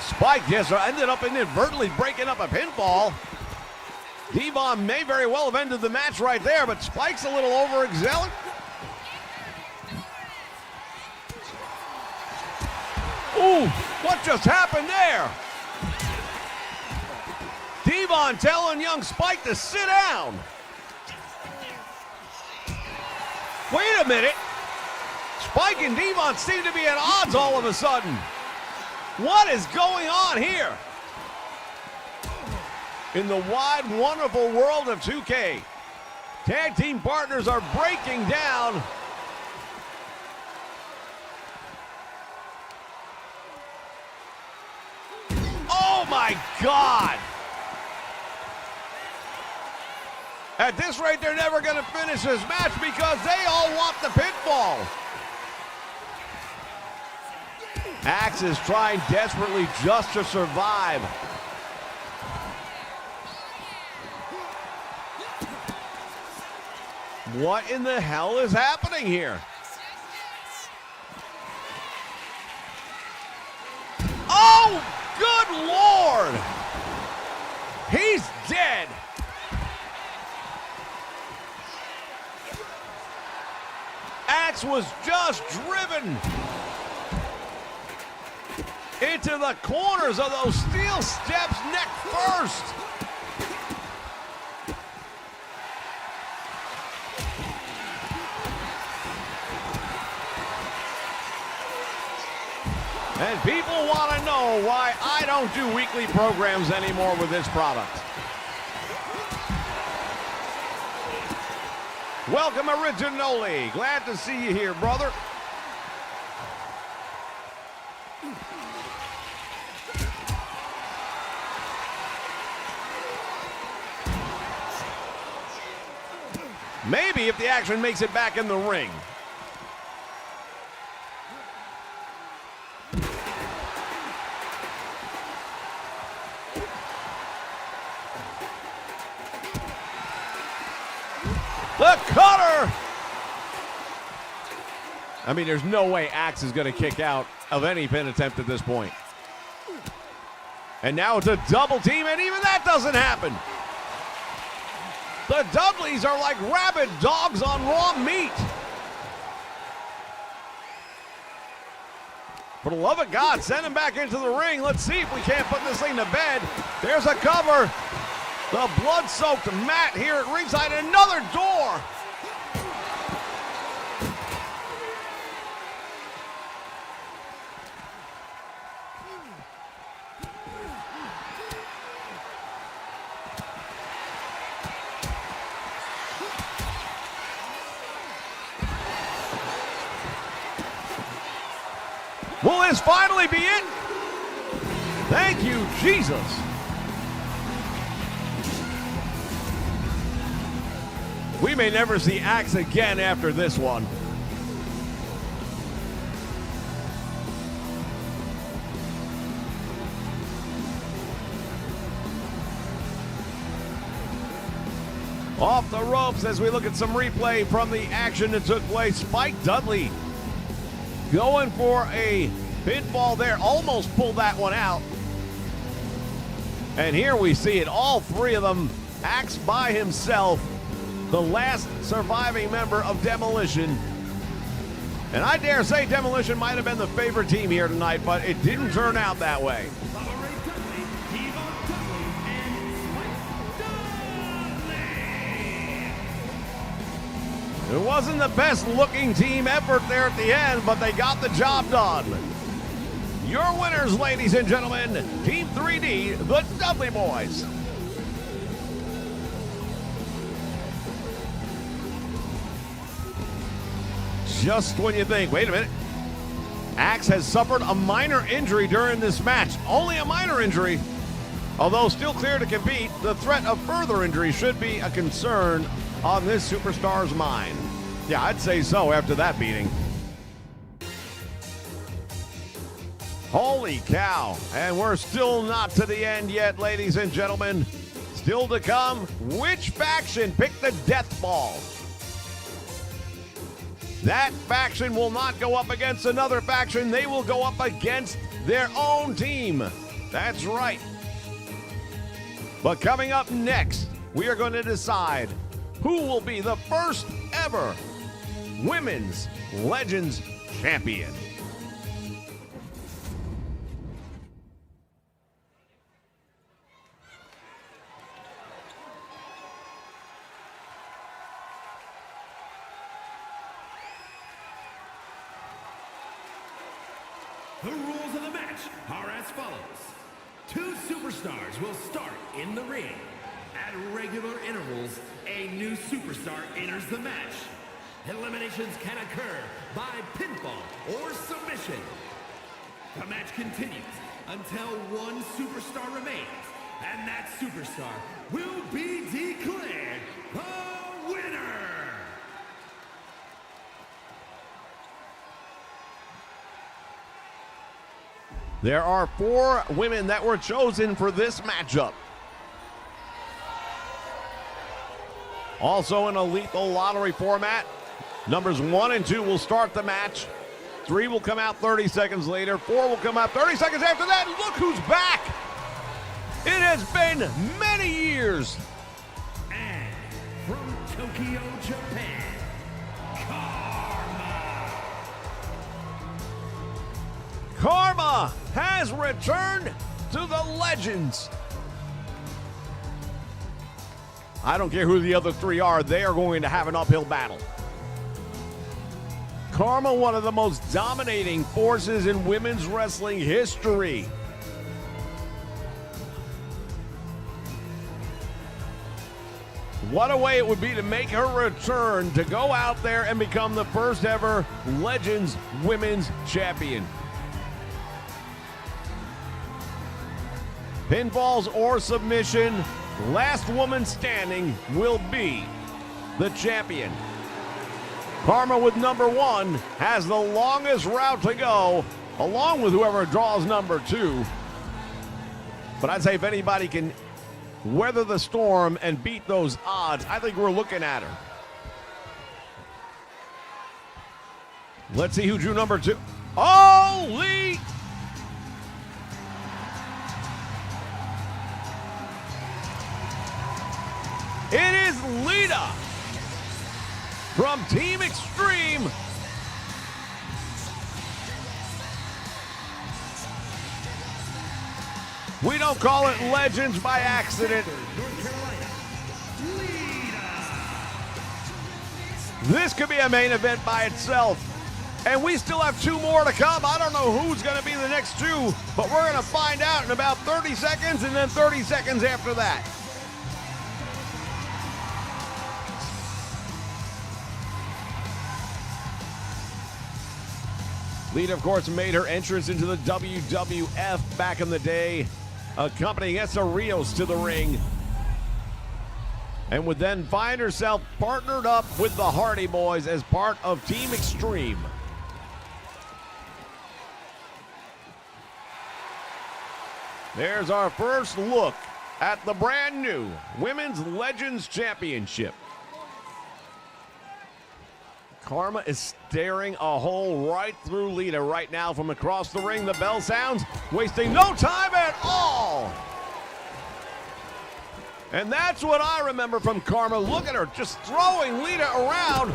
Spike just ended up inadvertently breaking up a pinfall. Devon may very well have ended the match right there, but Spike's a little overexerting. Ooh, what just happened there? Devon telling young Spike to sit down. Wait a minute. Spike and Devon seem to be at odds all of a sudden. What is going on here? In the wide, wonderful world of 2K, tag team partners are breaking down. Oh my God! At this rate, they're never going to finish this match because they all want the pinfall. Axe is trying desperately just to survive. What in the hell is happening here? Oh, good Lord! He's dead. Axe was just driven into the corners of those steel steps neck first. And people want to know why I don't do weekly programs anymore with this product. Welcome, Originoli. Glad to see you here, brother. Maybe if the action makes it back in the ring. The cutter! I mean, there's no way Axe is going to kick out of any pin attempt at this point. And now it's a double team, and even that doesn't happen. The Dudleys are like rabid dogs on raw meat. For the love of God, send him back into the ring. Let's see if we can't put this thing to bed. There's a cover. The blood-soaked mat here at ringside. Another door. Will this finally be it? Thank you, Jesus. We may never see Axe again after this one. Off the ropes as we look at some replay from the action that took place. Spike Dudley going for a pinfall there. Almost pulled that one out. And here we see it. All three of them. Axe by himself. The last surviving member of Demolition. And I dare say Demolition might have been the favorite team here tonight, but it didn't turn out that way. It wasn't the best looking team effort there at the end, but they got the job done. Your winners, ladies and gentlemen, Team 3D, the Dudley Boys. Just when you think, wait a minute, Axe has suffered a minor injury during this match. Only a minor injury. Although still clear to compete, the threat of further injury should be a concern on this superstar's mind. Yeah, I'd say so after that beating. Holy cow. And we're still not to the end yet, ladies and gentlemen. Still to come, which faction picked the death ball? That faction will not go up against another faction. They will go up against their own team. That's right. But coming up next, we are going to decide who will be the first ever Women's Legends Champion. The rules of the match are as follows. Two superstars will start in the ring. At regular intervals, a new superstar enters the match. Eliminations can occur by pinfall or submission. The match continues until one superstar remains, and that superstar will be declared the winner. There are 4 women that were chosen for this matchup. Also in a lethal lottery format, numbers 1 and 2 will start the match. 3 will come out 30 seconds later. 4 will come out 30 seconds after that. And look who's back. It has been many years. And from Tokyo, Japan, Karma. Karma has returned to the Legends. I don't care who the other 3 are. They are going to have an uphill battle. Karma, one of the most dominating forces in women's wrestling history. What a way it would be to make her return, to go out there and become the first ever Legends Women's Champion. Pinfalls or submission, last woman standing will be the champion. Karma with number 1 has the longest route to go, along with whoever draws number 2. But I'd say if anybody can weather the storm and beat those odds, I think we're looking at her. Let's see who drew number 2. Holy! It is Lita from Team Extreme. We don't call it Legends by accident. North Carolina, Lita. This could be a main event by itself. And we still have 2 more to come. I don't know who's going to be the next 2, but we're going to find out in about 30 seconds and then 30 seconds after that. Lita, of course, made her entrance into the WWF back in the day, accompanying Essa Rios to the ring, and would then find herself partnered up with the Hardy Boys as part of Team Extreme. There's our first look at the brand new Women's Legends Championship. Karma is staring a hole right through Lita right now from across the ring. The bell sounds, wasting no time at all. And that's what I remember from Karma. Look at her just throwing Lita around.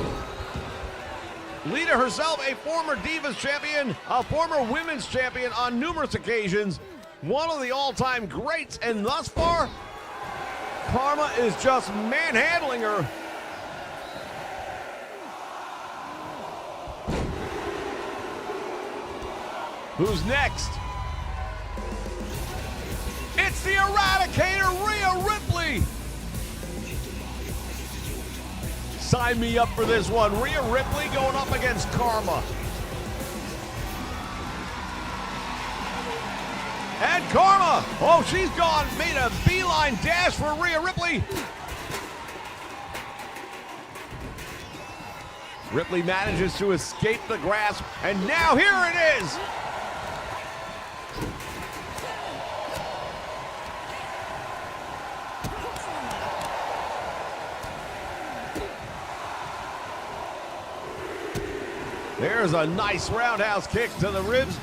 Lita herself, a former Divas champion, a former Women's champion on numerous occasions, one of the all-time greats, and thus far, Karma is just manhandling her. Who's next? It's the Eradicator, Rhea Ripley. Sign me up for this one. Rhea Ripley going up against Karma. And Karma, oh, she's gone, made a beeline dash for Rhea Ripley. Ripley manages to escape the grasp, and now here it is. There's a nice roundhouse kick to the ribs.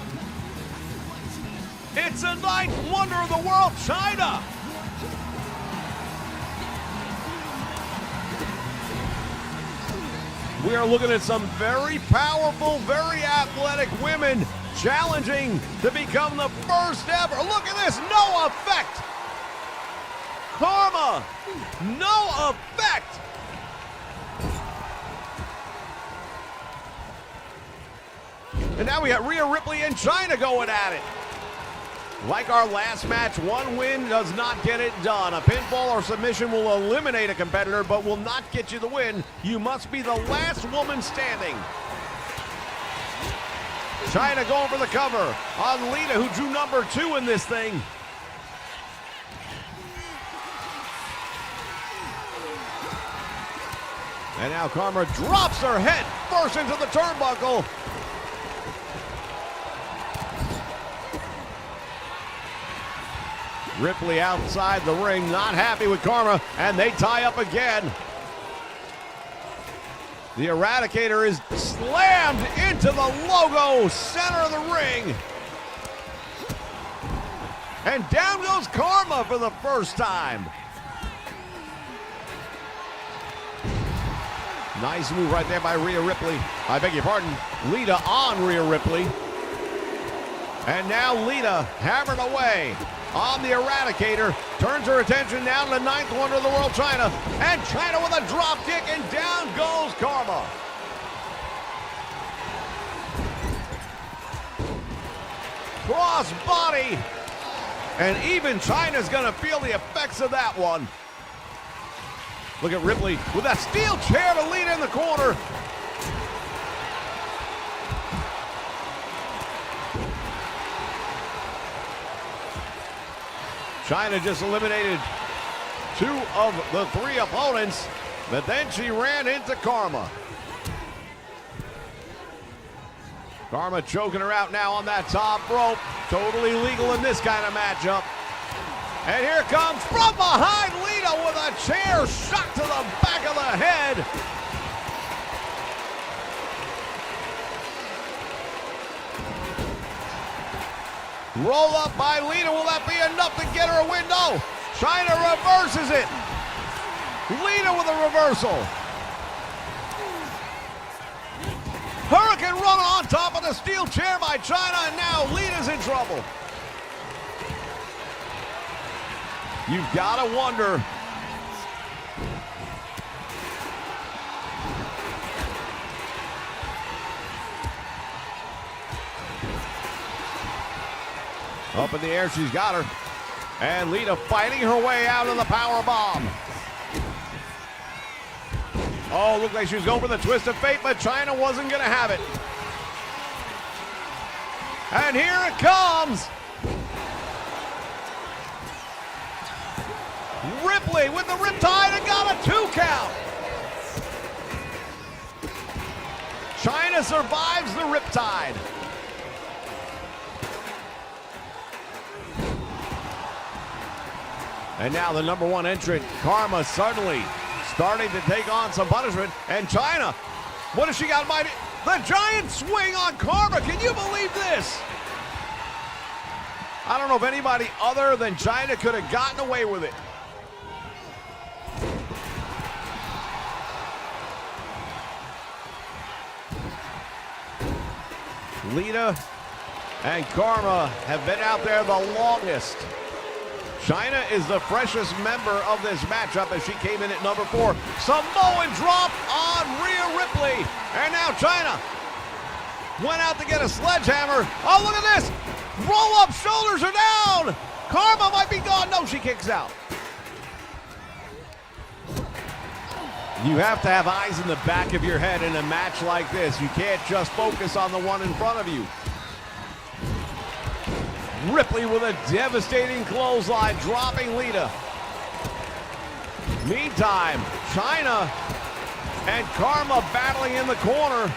It's a ninth wonder of the world, China. We are looking at some very powerful, very athletic women challenging to become the first ever. Look at this, no effect. Karma, no effect. And now we got Rhea Ripley and China going at it. Like our last match, one win does not get it done. A pinfall or submission will eliminate a competitor, but will not get you the win. You must be the last woman standing. China going for the cover on Lita, who drew number 2 in this thing. And now Karma drops her head first into the turnbuckle. Ripley outside the ring, not happy with Karma, and they tie up again. The Eradicator is slammed into the logo center of the ring. And down goes Karma for the first time. Nice move right there by Rhea Ripley. I beg your pardon, Lita on Rhea Ripley. And now Lita hammering away on the Eradicator. Turns her attention down to the ninth wonder of the world, Chyna. And Chyna with a drop kick, and down goes Karma. Cross body. And even Chyna's gonna feel the effects of that one. Look at Ripley with that steel chair to Lita in the corner. Chyna just eliminated 2 of the 3 opponents, but then she ran into Karma. Karma choking her out now on that top rope. Totally legal in this kind of matchup. And here comes from behind Lita with a chair shot to the back of the head. Roll up by Lita. Will that be enough to get her a win? No. Chyna reverses it. Lita with a reversal. Hurricane run on top of the steel chair by Chyna, and now Lita's in trouble. You've got to wonder. Up in the air, she's got her. And Lita fighting her way out of the power bomb. Oh, looked like she was going for the twist of fate, but Chyna wasn't going to have it. And here it comes. Ripley with the riptide and got a 2 count. Chyna survives the riptide. And now the number 1 entrant, Karma, suddenly starting to take on some punishment. And Chyna, what has she got? The giant swing on Karma. Can you believe this? I don't know if anybody other than Chyna could have gotten away with it. Lita and Karma have been out there the longest. Chyna is the freshest member of this matchup as she came in at number 4. Samoan drop on Rhea Ripley. And now Chyna went out to get a sledgehammer. Oh, look at this. Roll up, shoulders are down. Karma might be gone. No, she kicks out. You have to have eyes in the back of your head in a match like this. You can't just focus on the one in front of you. Ripley with a devastating clothesline, dropping Lita. Meantime, Chyna and Karma battling in the corner.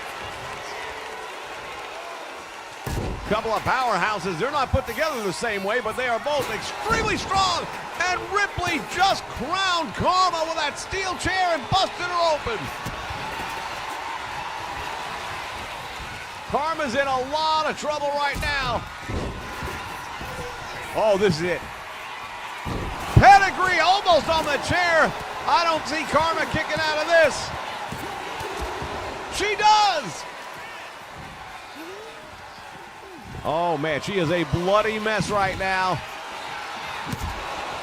Couple of powerhouses. They're not put together the same way, but they are both extremely strong. And Ripley just crowned Karma with that steel chair and busted her open. Karma's in a lot of trouble right now. Oh, this is it. Pedigree almost on the chair. I don't see Karma kicking out of this. She does. Oh, man, she is a bloody mess right now.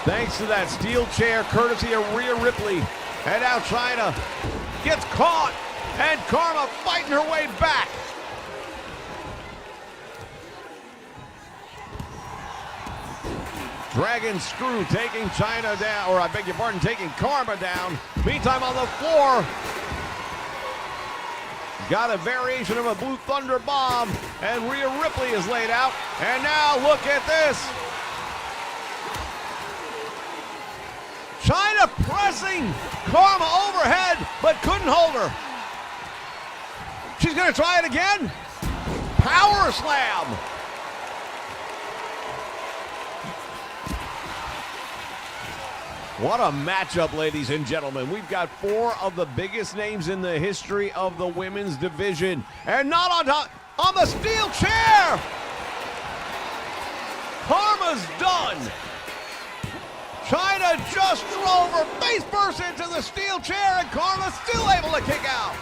Thanks to that steel chair, courtesy of Rhea Ripley. And now Chyna gets caught, and Karma fighting her way back. Dragon Screw taking Chyna down, or I beg your pardon, taking Karma down. Meantime on the floor, got a variation of a Blue Thunder Bomb, and Rhea Ripley is laid out. And now look at this. Chyna pressing Karma overhead, but couldn't hold her. She's gonna try it again. Power slam. What a matchup, ladies and gentlemen. We've got four of the biggest names in the history of the women's division. And not on top, on the steel chair! Karma's done. Chyna just drove her face first into the steel chair, and Karma's still able to kick out.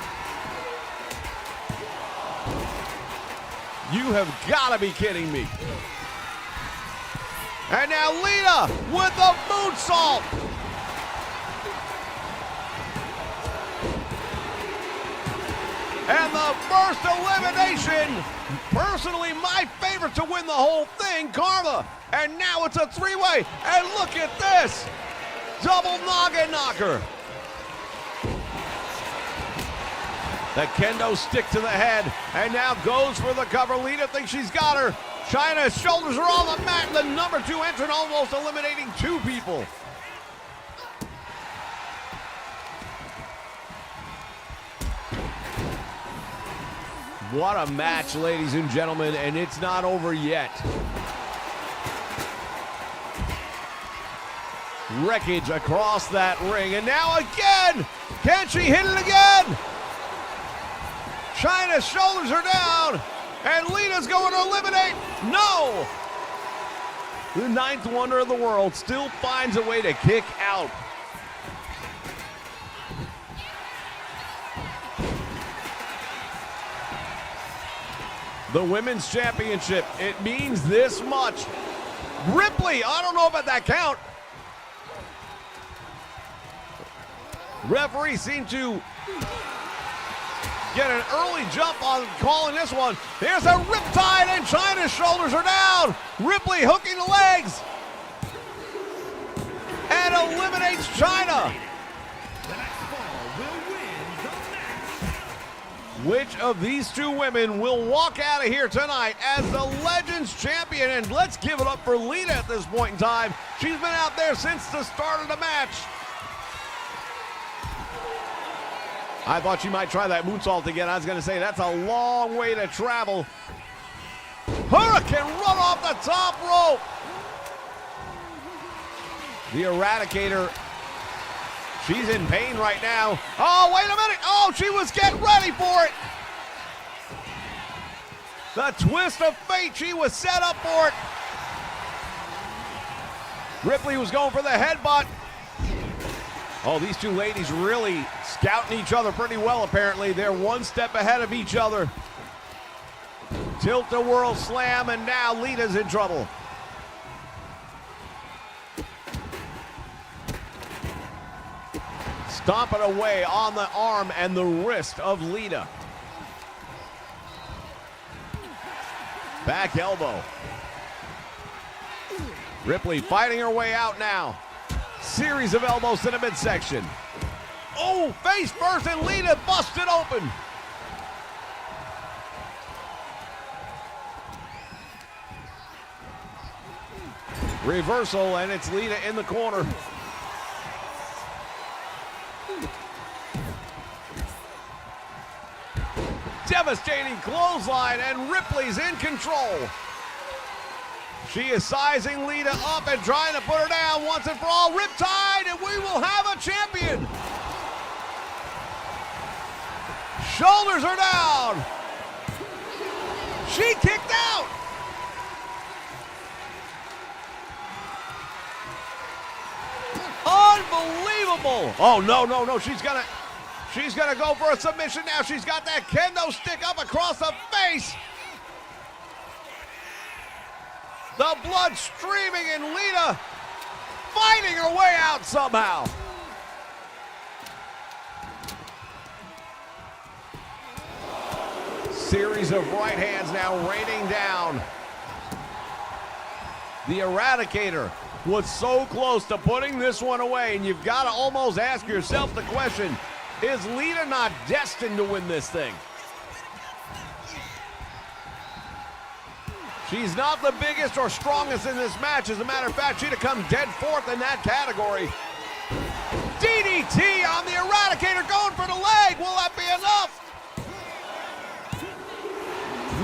You have got to be kidding me. And now Lita with the moonsault. And the first elimination, personally my favorite to win the whole thing, Karma. And now it's a three-way, and look at this. Double noggin knocker. The kendo stick to the head, and now goes for the cover. Lita thinks she's got her. Chyna's shoulders are on the mat, and the number 2 entrant almost eliminating 2 people. What a match, ladies and gentlemen, and it's not over yet. Wreckage across that ring, and now again! Can she hit it again? Chyna's shoulders are down, and Lita's going to eliminate. No! The 9th wonder of the world still finds a way to kick out. The Women's Championship, it means this much. Ripley, I don't know about that count. Referee seemed to get an early jump on calling this one. There's a riptide, and Chyna's shoulders are down. Ripley hooking the legs and eliminates Chyna. The next fall will win the match. Which of these 2 women will walk out of here tonight as the Legends Champion? And let's give it up for Lita at this point in time. She's been out there since the start of the match. I thought she might try that moonsault again. I was going to say that's a long way to travel. Hurricane run off the top rope. The Eradicator, she's in pain right now. Oh, wait a minute. Oh, she was getting ready for it. The twist of fate. She was set up for it. Ripley was going for the headbutt. Oh, these 2 ladies really scouting each other pretty well, apparently. They're one step ahead of each other. Tilt-a-whirl slam, and now Lita's in trouble. Stomping away on the arm and the wrist of Lita. Back elbow. Ripley fighting her way out now. Series of elbows to the midsection. Oh, face first, and Lita busted open. Reversal, and it's Lita in the corner. Devastating clothesline, and Ripley's in control. She is sizing Lita up and trying to put her down once and for all. Riptide, and we will have a champion. Shoulders are down. She kicked out. Unbelievable. Oh, no. She's gonna go for a submission now. She's got that kendo stick up across the face. The blood streaming, and Lita fighting her way out somehow. Series of right hands now raining down. The Eradicator was so close to putting this one away, and you've got to almost ask yourself the question, is Lita not destined to win this thing? She's not the biggest or strongest in this match. As a matter of fact, she'd have come dead fourth in that category. DDT on the Eradicator, going for the leg. Will that be enough?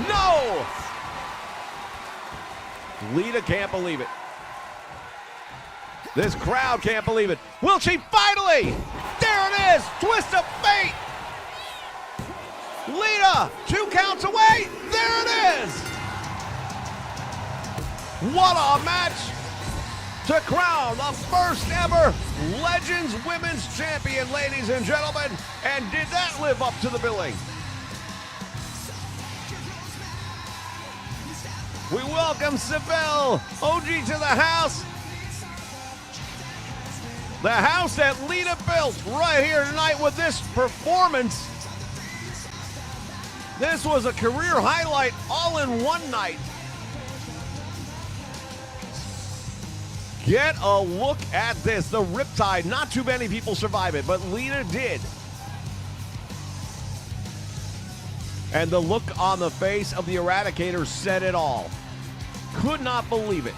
No! Lita can't believe it. This crowd can't believe it. Will she finally? There it is. Twist of fate. Lita, 2 counts away. There it is. What a match to crown the first ever Legends Women's Champion, ladies and gentlemen. And did that live up to the billing? We welcome Seville, OG to the house. The house that Lita built right here tonight with this performance. This was a career highlight all in one night. Get a look at this. The Riptide, not too many people survive it, but Lita did. And the look on the face of the Eradicator said it all. Could not believe it.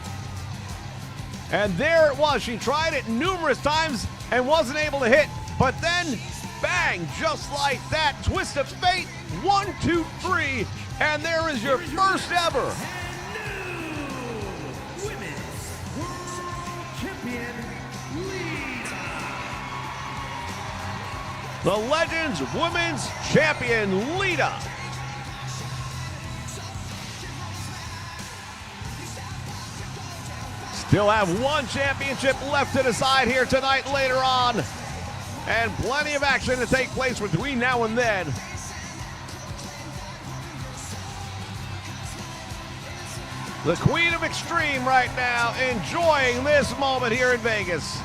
And there it was. She tried it numerous times and wasn't able to hit. But then, bang, just like that. Twist of fate. 1, 2, 3. And there is your first ever. Women's World Champion, Lita. The Legends Women's Champion, Lita. Still have one championship left to decide here tonight later on. And plenty of action to take place between now and then. The Queen of Extreme right now enjoying this moment here in Vegas.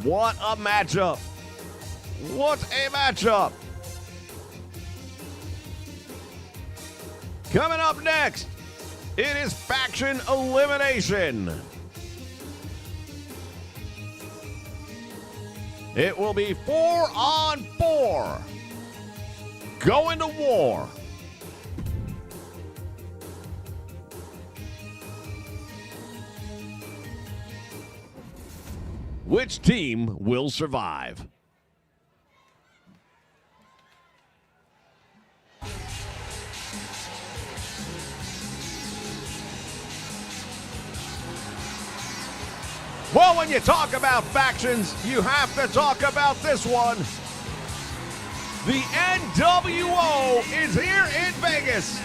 What a matchup. What a matchup. Coming up next, it is Faction Elimination. It will be 4 on 4. Going to war. Which team will survive? Well, when you talk about factions, you have to talk about this one. The NWO is here in Vegas.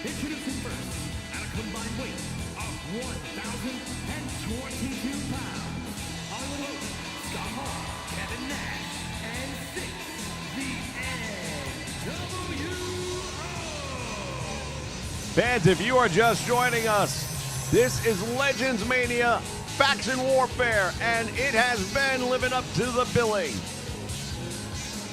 Introducing first, at a combined weight of 1,022 pounds, on the road, Scott Hall, Kevin Nash, and Six, the NWO. Fans, if you are just joining us, this is Legendsmania Faction Warfare, and it has been living up to the billing.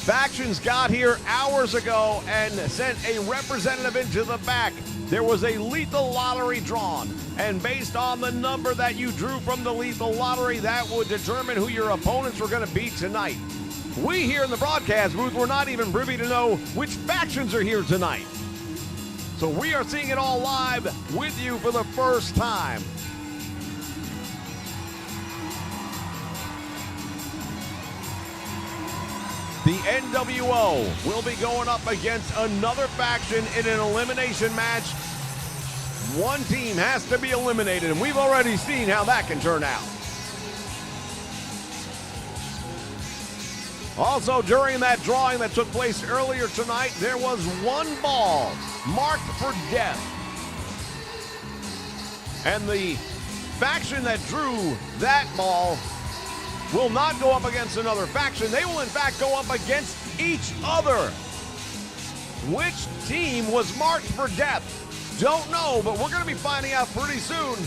Factions got here hours ago and sent a representative into the back. There was a lethal lottery drawn, and based on the number that you drew from the lethal lottery, that would determine who your opponents were going to be tonight. We here in the broadcast booth were not even privy to know which factions are here tonight. So we are seeing it all live with you for the first time. The NWO will be going up against another faction in an elimination match. One team has to be eliminated, and we've already seen how that can turn out. Also, during that drawing that took place earlier tonight, there was one ball marked for death. And the faction that drew that ball will not go up against another faction. They will, in fact, go up against each other. Which team was marked for death? Don't know, but we're going to be finding out pretty soon.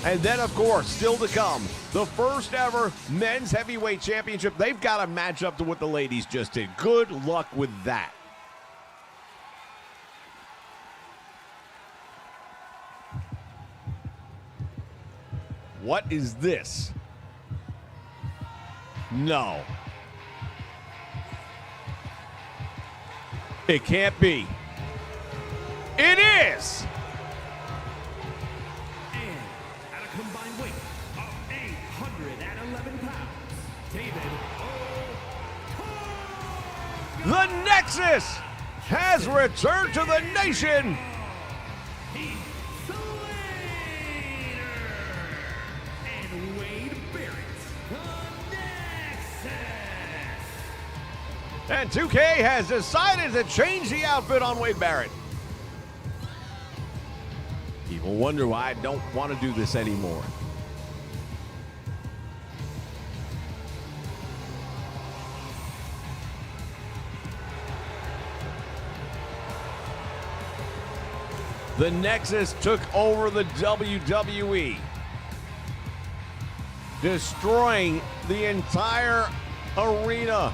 And then, of course, still to come, the first ever men's heavyweight championship. They've got to match up to what the ladies just did. Good luck with that. What is this? No. It can't be. It is! And at a combined weight of 811 pounds, David The Nexus has returned to the nation. And Wade Barrett, the Nexus. And 2K has decided to change the outfit on Wade Barrett. People wonder why I don't want to do this anymore. The Nexus took over the WWE, destroying the entire arena.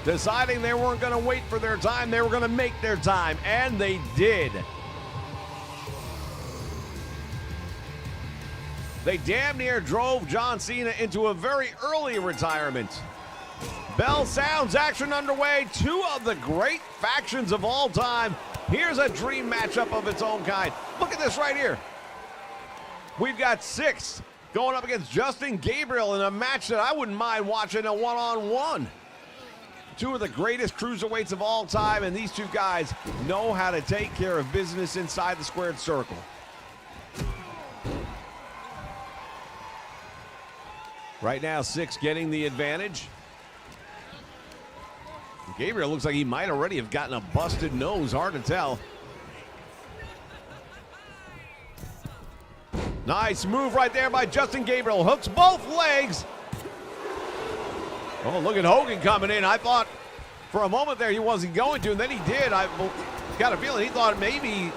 Deciding they weren't going to wait for their time, they were going to make their time, and they did. They damn near drove John Cena into a very early retirement. Bell sounds, action underway. Two of the great factions of all time. Here's a dream matchup of its own kind. Look at this right here. We've got Six going up against Justin Gabriel in a match that I wouldn't mind watching a one-on-one. Two of the greatest cruiserweights of all time, and these two guys know how to take care of business inside the squared circle. Right now, Six getting the advantage. Gabriel looks like he might already have gotten a busted nose. Hard to tell. Nice move right there by Justin Gabriel. Hooks both legs. Oh, look at Hogan coming in. I thought for a moment there he wasn't going to, and then he did. I got a feeling he thought maybe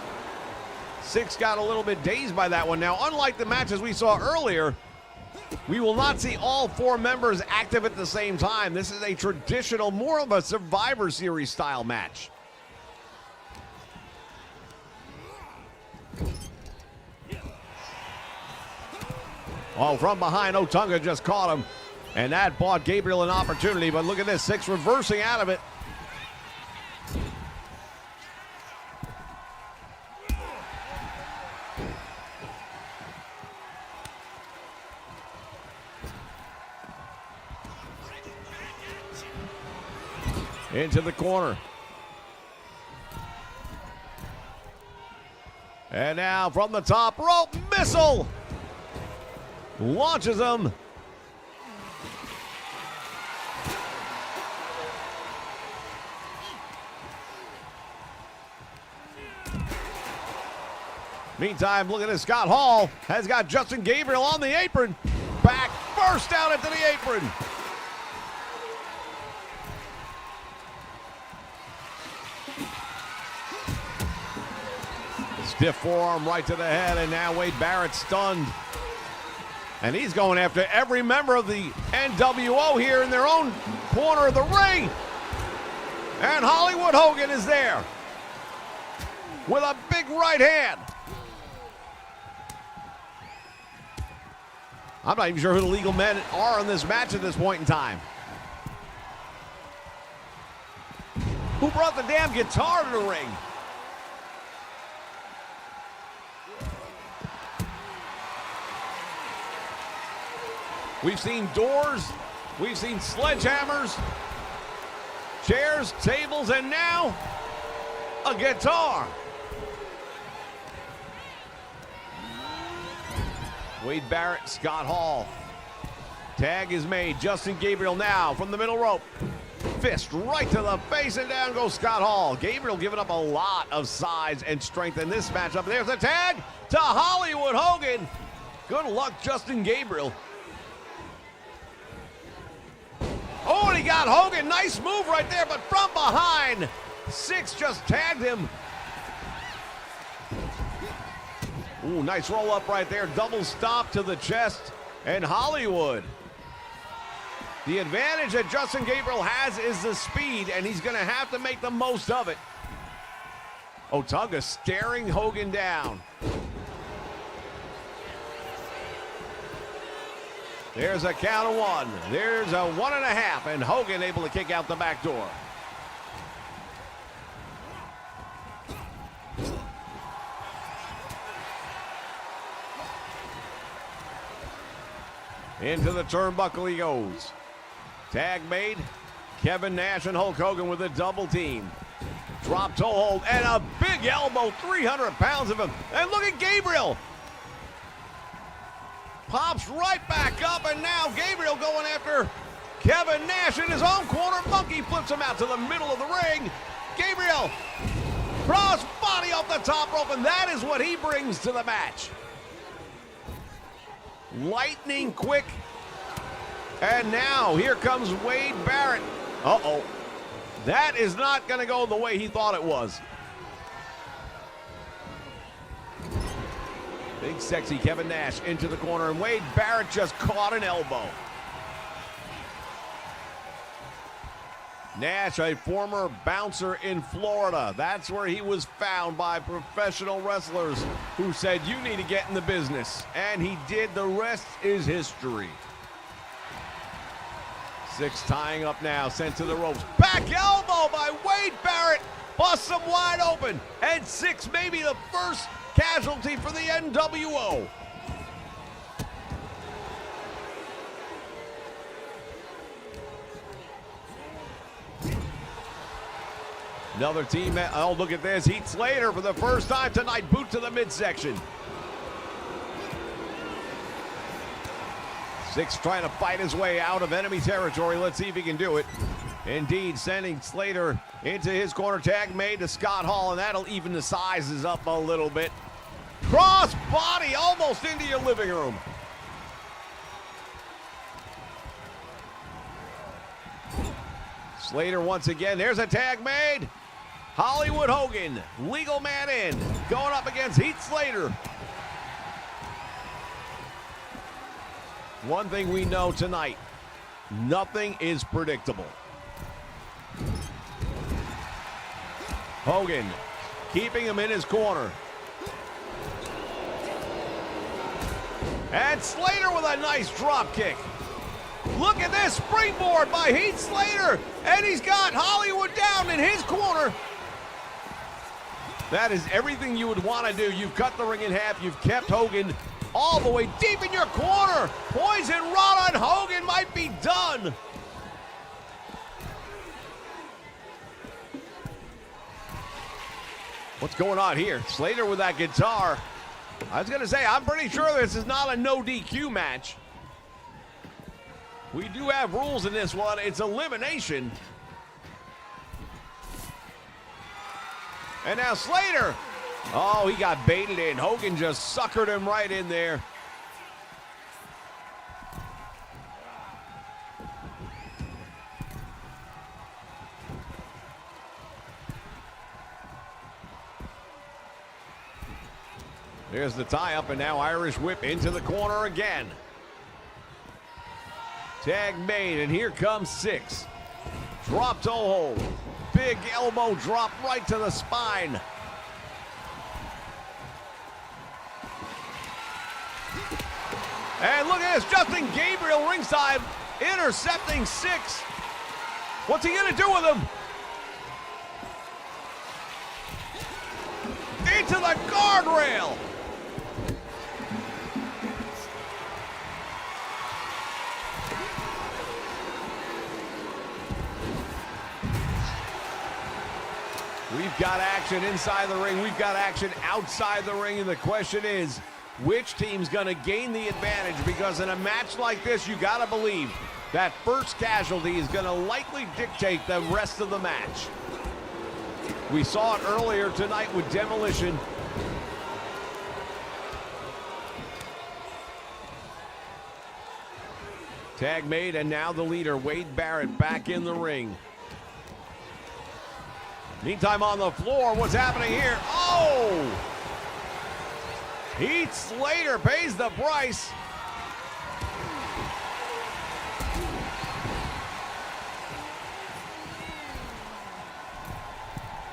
Six got a little bit dazed by that one. Now, unlike the matches we saw earlier, we will not see all four members active at the same time. This is a traditional, more of a Survivor Series style match. Oh, from behind, Otunga just caught him. And that bought Gabriel an opportunity, but look at this, Six reversing out of it. Into the corner. And now from the top rope, missile. Launches him. Meantime, look at this. Scott Hall has got Justin Gabriel on the apron. Back first down into the apron. Stiff forearm right to the head, and now Wade Barrett stunned. And he's going after every member of the NWO here in their own corner of the ring. And Hollywood Hogan is there with a big right hand. I'm not even sure who the legal men are in this match at this point in time. Who brought the damn guitar to the ring? We've seen doors, we've seen sledgehammers, chairs, tables, and now a guitar. Wade Barrett, Scott Hall. Tag is made. Justin Gabriel now from the middle rope. Fist right to the face, and down goes Scott Hall. Gabriel giving up a lot of size and strength in this matchup. There's a tag to Hollywood Hogan. Good luck, Justin Gabriel. Oh, and he got Hogan. Nice move right there, but from behind, Six just tagged him. Ooh, nice roll up right there. Double stop to the chest. And Hollywood. The advantage that Justin Gabriel has is the speed, and he's going to have to make the most of it. Otunga staring Hogan down. There's a count of one. There's a 1.5, and Hogan able to kick out the back door. Into the turnbuckle he goes. Tag made. Kevin Nash and Hulk Hogan with a double team. Drop toe hold and a big elbow, 300 pounds of him. And look at Gabriel. Pops right back up, and now Gabriel going after Kevin Nash in his own corner. Monkey flips him out to the middle of the ring. Gabriel, cross body off the top rope, and that is what he brings to the match. Lightning quick. And now here comes Wade Barrett. Uh-oh. That is not going to go the way he thought it was. Big sexy Kevin Nash into the corner, and Wade Barrett just caught an elbow. Nash, a former bouncer in Florida. That's where he was found by professional wrestlers who said, you need to get in the business. And he did. The rest is history. Six tying up now, sent to the ropes. Back elbow by Wade Barrett. Busts him wide open. And Six maybe the first casualty for the NWO. Another team, oh, look at this. Heath Slater for the first time tonight, boot to the midsection. Six trying to fight his way out of enemy territory. Let's see if he can do it. Indeed, sending Slater into his corner. Tag made to Scott Hall, and that'll even the sizes up a little bit. Cross body almost into your living room. Slater once again. There's a tag made. Hollywood Hogan, legal man in, going up against Heath Slater. One thing we know tonight, nothing is predictable. Hogan keeping him in his corner. And Slater with a nice drop kick. Look at this springboard by Heath Slater. And he's got Hollywood down in his corner. That is everything you would want to do. You've cut the ring in half. You've kept Hogan all the way deep in your corner. Poison rod on Hogan might be done. What's going on here? Slater with that guitar. I was going to say, I'm pretty sure this is not a no DQ match. We do have rules in this one. It's elimination. And now Slater. Oh, he got baited in. Hogan just suckered him right in there. There's the tie-up, and now Irish whip into the corner again. Tag made, and here comes Six. Drop toe hold. Big elbow drop right to the spine. And look at this, Justin Gabriel ringside, intercepting Six. What's he gonna do with him? Into the guardrail. We've got action inside the ring. We've got action outside the ring. And the question is, which team's going to gain the advantage? Because in a match like this, you got to believe that first casualty is going to likely dictate the rest of the match. We saw it earlier tonight with Demolition. Tag made, and now the leader, Wade Barrett, back in the ring. Meantime, on the floor, what's happening here? Oh! Heath Slater pays the price.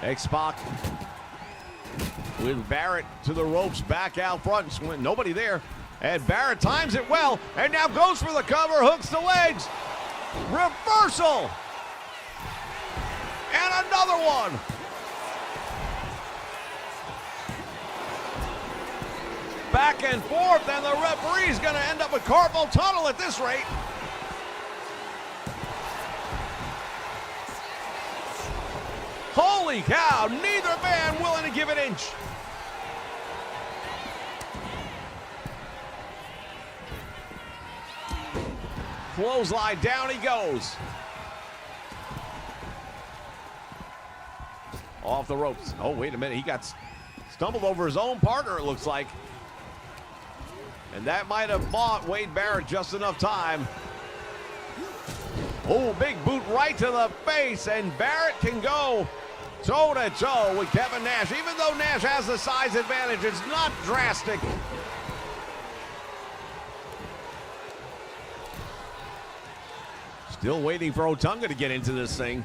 X-Pac with Barrett to the ropes, back out front. Nobody there. And Barrett times it well, and now goes for the cover, hooks the legs. Reversal. And another one. Back and forth, and the referee's going to end up with carpal tunnel at this rate. Holy cow, neither man willing to give an inch. Clothesline, down he goes. Off the ropes. Oh, wait a minute. He got stumbled over his own partner, it looks like. And that might have bought Wade Barrett just enough time. Oh, big boot right to the face, and Barrett can go toe-to-toe with Kevin Nash. Even though Nash has the size advantage, it's not drastic. Still waiting for Otunga to get into this thing.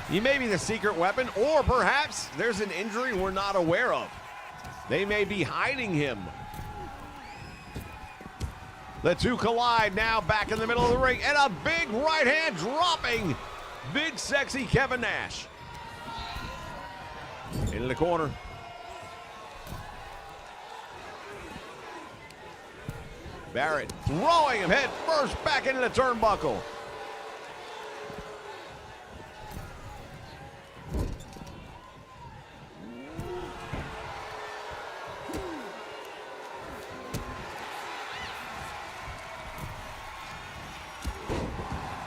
He may be the secret weapon, or perhaps there's an injury we're not aware of. They may be hiding him. The two collide now, back in the middle of the ring, and a big right hand dropping big sexy Kevin Nash. Into the corner. Barrett throwing him head first back into the turnbuckle.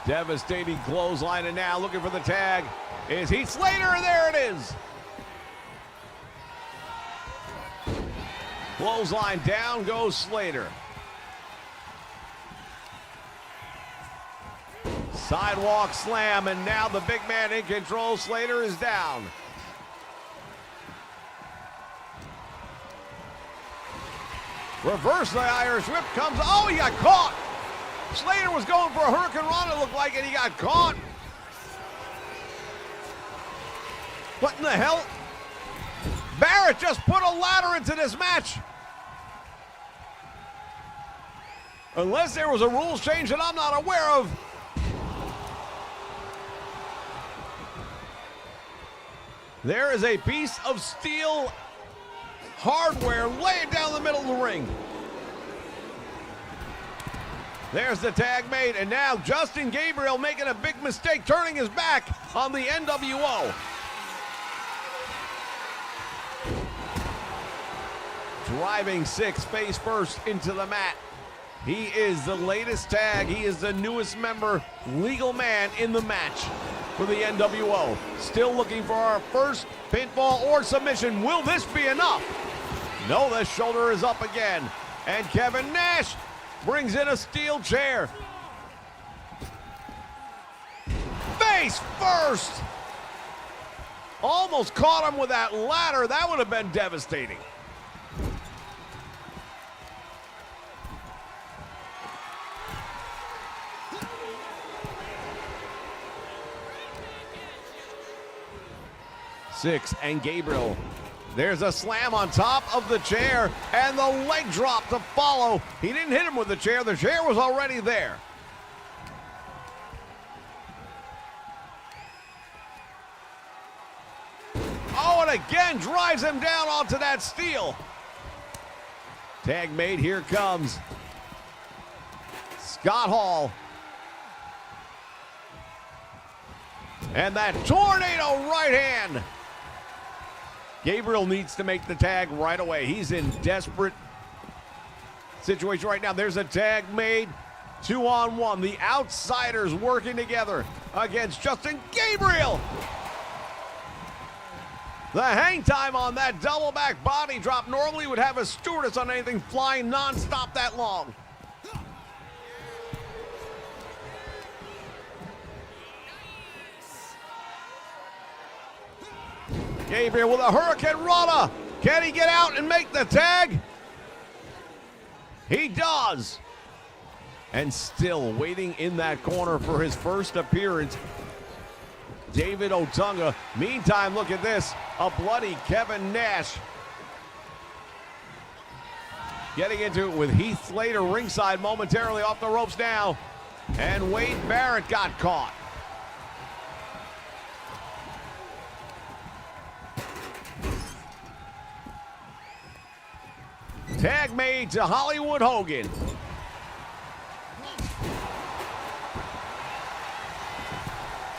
Devastating clothesline, and now looking for the tag is Heath Slater, and there it is. Clothesline, down goes Slater. Sidewalk slam, and now the big man in control. Slater is down. Reverse the Irish whip comes. Oh, he got caught. Slater was going for a Hurricane Run, it looked like, and he got caught. What in the hell? Barrett just put a ladder into this match. Unless there was a rules change that I'm not aware of. There is a piece of steel hardware laying down the middle of the ring. There's the tag made, and now Justin Gabriel making a big mistake, turning his back on the NWO. Driving Six face first into the mat. He is the latest tag. He is the newest member, legal man in the match for the NWO. Still looking for our first pinfall or submission. Will this be enough? No, the shoulder is up again. And Kevin Nash brings in a steel chair. Face first. Almost caught him with that ladder. That would have been devastating. Six and Gabriel. There's a slam on top of the chair and the leg drop to follow. He didn't hit him with the chair. The chair was already there. Oh, and again drives him down onto that steel. Tag made, here comes Scott Hall. And that tornado right hand. Gabriel needs to make the tag right away. He's in desperate situation right now. There's a tag made, 2-on-1. The outsiders working together against Justin Gabriel. The hang time on that double back body drop normally would have a stewardess on anything flying nonstop that long. Gabriel with a Hurricane Rana. Can he get out and make the tag? He does. And still waiting in that corner for his first appearance, David Otunga. Meantime, look at this. A bloody Kevin Nash. Getting into it with Heath Slater ringside momentarily off the ropes now. And Wade Barrett got caught. Tag made to Hollywood Hogan.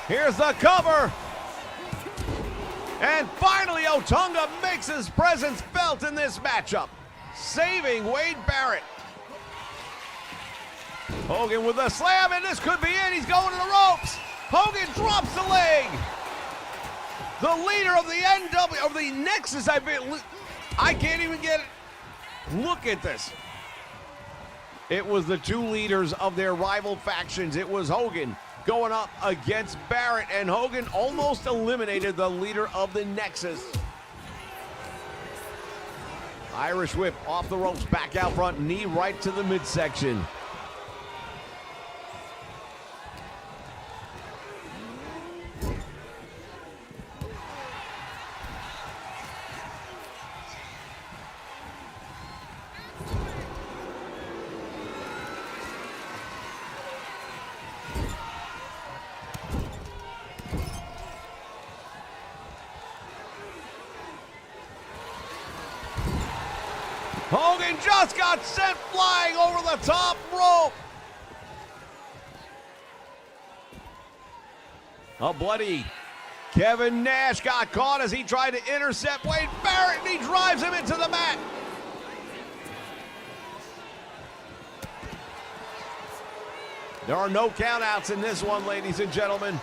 Here's the cover. And finally, Otunga makes his presence felt in this matchup, saving Wade Barrett. Hogan with a slam, and this could be it. He's going to the ropes. Hogan drops the leg. The leader of the of the Nexus, I can't even get it. Look at this. It was the two leaders of their rival factions. It was Hogan going up against Barrett, and Hogan almost eliminated the leader of the Nexus. Irish whip off the ropes, back out front, knee right to the midsection. Hogan just got sent flying over the top rope. A bloody Kevin Nash got caught as he tried to intercept Wade Barrett, and he drives him into the mat. There are no countouts in this one, ladies and gentlemen.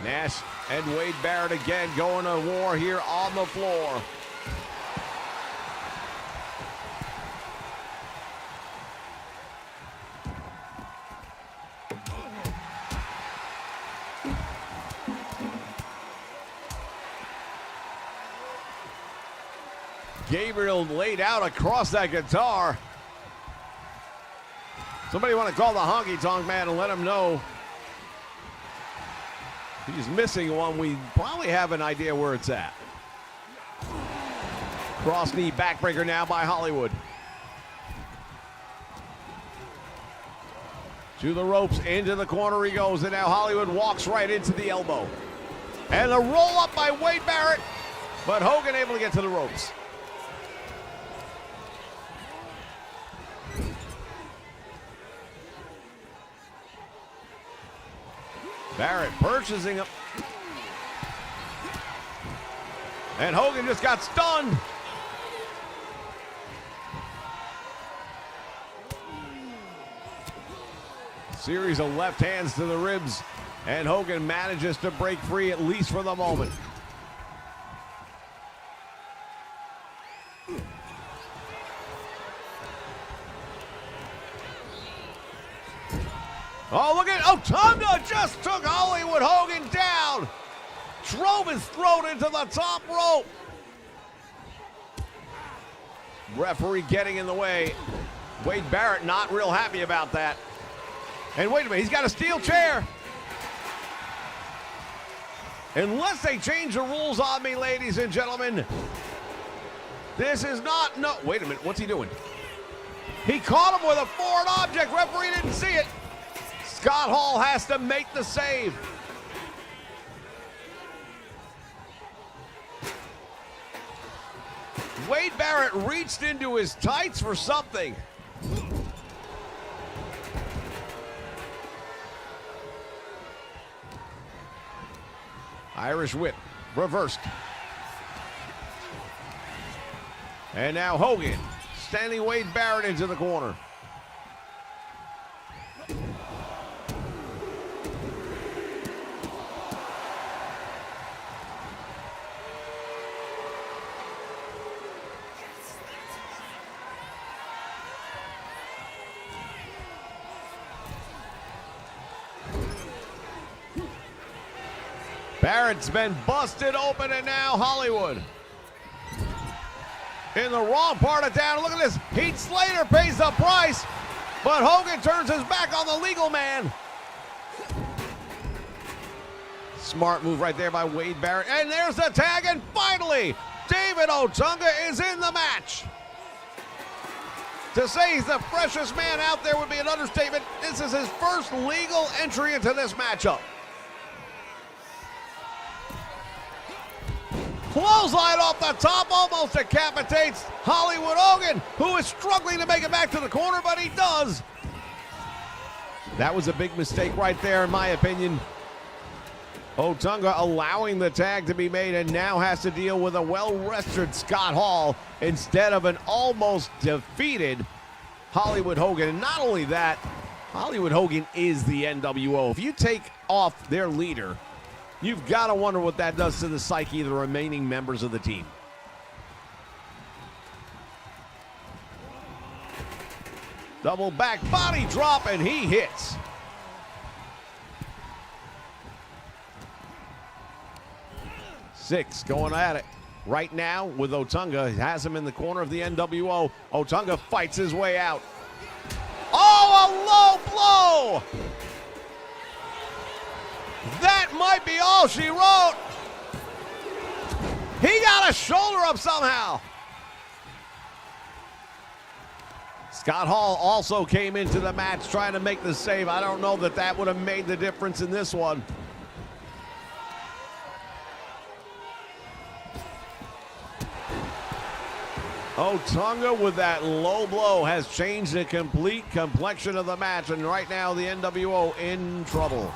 Nash and Wade Barrett again going to war here on the floor. Gabriel laid out across that guitar. Somebody want to call the honky tonk man and let him know he's missing one. We probably have an idea where it's at. Cross knee backbreaker now by Hollywood. To the ropes, into the corner he goes, and now Hollywood walks right into the elbow. And a roll up by Wade Barrett, but Hogan able to get to the ropes. Barrett purchasing him. And Hogan just got stunned. Series of left hands to the ribs. And Hogan manages to break free, at least for the moment. Oh, look at Otunga just took Hollywood Hogan down. Drove his throat into the top rope. Referee getting in the way. Wade Barrett not real happy about that. And wait a minute, he's got a steel chair. Unless they change the rules on me, ladies and gentlemen, this is not, no, wait a minute, what's he doing? He caught him with a foreign object. Referee didn't see it. Scott Hall has to make the save. Wade Barrett reached into his tights for something. Irish whip, reversed. And now Hogan standing Wade Barrett into the corner. Barrett's been busted open, and now Hollywood in the wrong part of town. Look at this. Heath Slater pays the price, but Hogan turns his back on the legal man. Smart move right there by Wade Barrett. And there's the tag, and finally, David Otunga is in the match. To say he's the freshest man out there would be an understatement. This is his first legal entry into this matchup. Clothesline off the top, almost decapitates Hollywood Hogan, who is struggling to make it back to the corner, but he does. That was a big mistake right there, in my opinion. Otunga allowing the tag to be made and now has to deal with a well-rested Scott Hall instead of an almost defeated Hollywood Hogan. And not only that, Hollywood Hogan is the NWO. If you take off their leader, you've got to wonder what that does to the psyche of the remaining members of the team. Double back body drop, and he hits. Six going at it right now with Otunga. He has him in the corner of the NWO. Otunga fights his way out. Oh, a low blow! That might be all she wrote. He got a shoulder up somehow. Scott Hall also came into the match trying to make the save. I don't know that that would have made the difference in this one. Otunga with that low blow has changed the complete complexion of the match, and right now the NWO in trouble.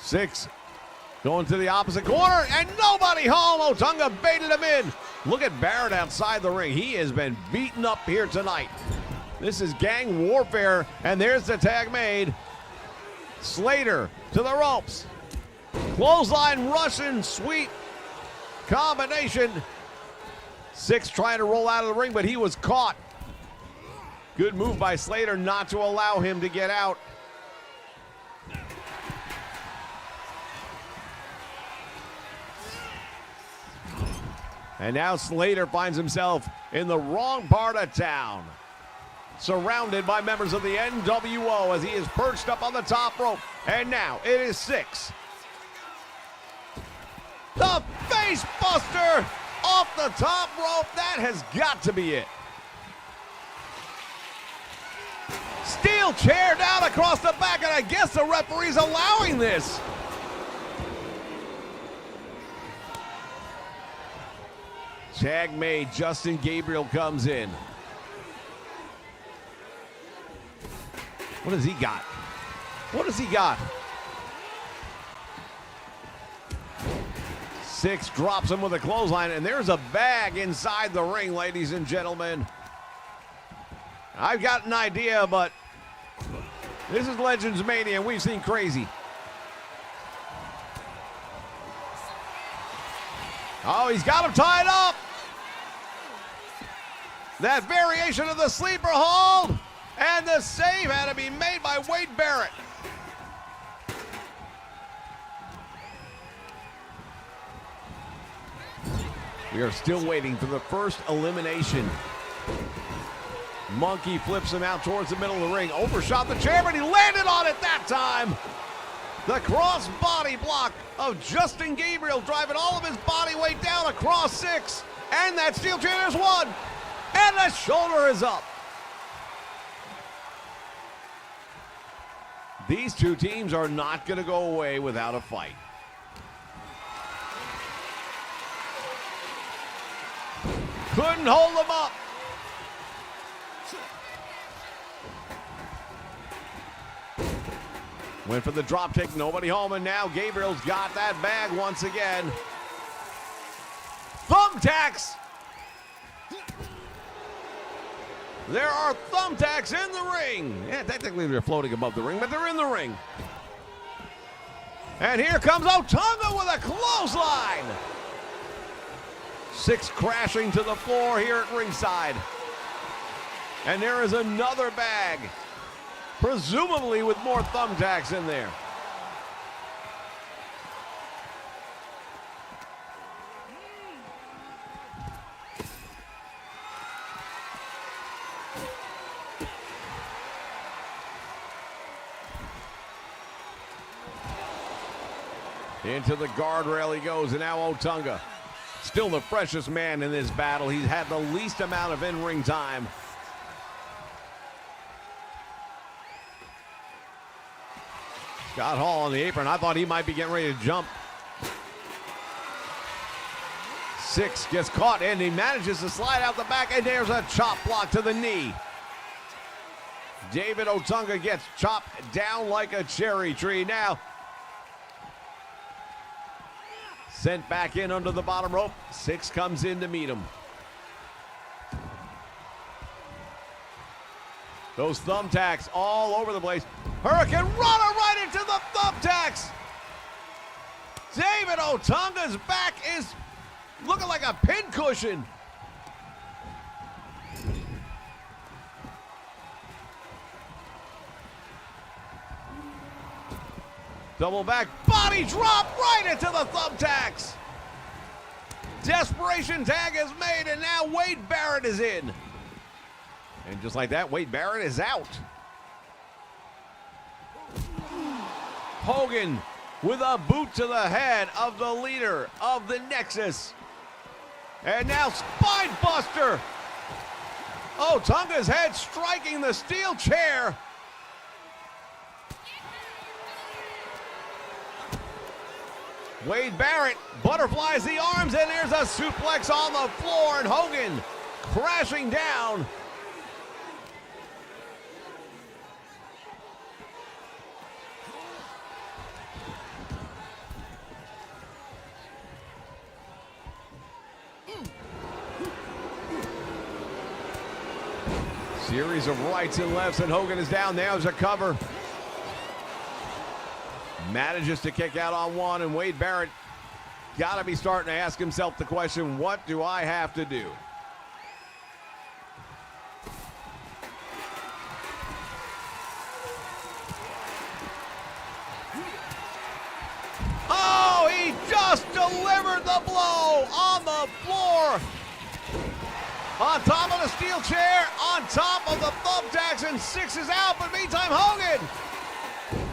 Six going to the opposite corner, and nobody home. Otunga baited him in. Look at Barrett outside the ring. He has been beaten up here tonight. This is gang warfare, and there's the tag made. Slater to the ropes. Clothesline Russian sweep combination. Six trying to roll out of the ring, but he was caught. Good move by Slater not to allow him to get out. And now Slater finds himself in the wrong part of town, surrounded by members of the NWO as he is perched up on the top rope. And now it is Six. The face buster off the top rope. That has got to be it. Steel chair down across the back, and I guess the referee's allowing this. Tag made. Justin Gabriel comes in. What has he got? What has he got? Six drops him with a clothesline, and there's a bag inside the ring, ladies and gentlemen. I've got an idea, but this is Legendsmania, and we've seen crazy. Oh, he's got him tied up. That variation of the sleeper hold. And the save had to be made by Wade Barrett. We are still waiting for the first elimination. Monkey flips him out towards the middle of the ring. Overshot the chair, but he landed on it that time. The cross body block of Justin Gabriel driving all of his body weight down across Six. And that steel chair is one. And the shoulder is up. These two teams are not going to go away without a fight. Couldn't hold them up. Went for the drop kick, nobody home, and now Gabriel's got that bag once again. Thumbtacks! There are thumbtacks in the ring. Yeah, technically they're floating above the ring, but they're in the ring. And here comes Otunga with a clothesline. Six crashing to the floor here at ringside. And there is another bag, presumably with more thumbtacks in there. Into the guardrail he goes, and now Otunga, still the freshest man in this battle. He's had the least amount of in-ring time. Scott Hall on the apron. I thought he might be getting ready to jump. Six gets caught, and he manages to slide out the back, and there's a chop block to the knee. David Otunga gets chopped down like a cherry tree. Now, sent back in under the bottom rope. Six comes in to meet him. Those thumbtacks all over the place. Hurricane Runner right into the thumbtacks. David Otunga's back is looking like a pincushion. Double back body drop right into the thumbtacks. Desperation tag is made, and now Wade Barrett is in. And just like that, Wade Barrett is out. Hogan with a boot to the head of the leader of the Nexus. And now spine buster. Otunga's head striking the steel chair. Wade Barrett butterflies the arms, and there's a suplex on the floor, and Hogan crashing down. Series of rights and lefts, and Hogan is down. There's a cover. Manages to kick out on one, and Wade Barrett got to be starting to ask himself the question, what do I have to do? Oh, he just delivered the blow on the floor. On top of the steel chair, on top of the thumbtacks, and Six is out, but meantime, Hogan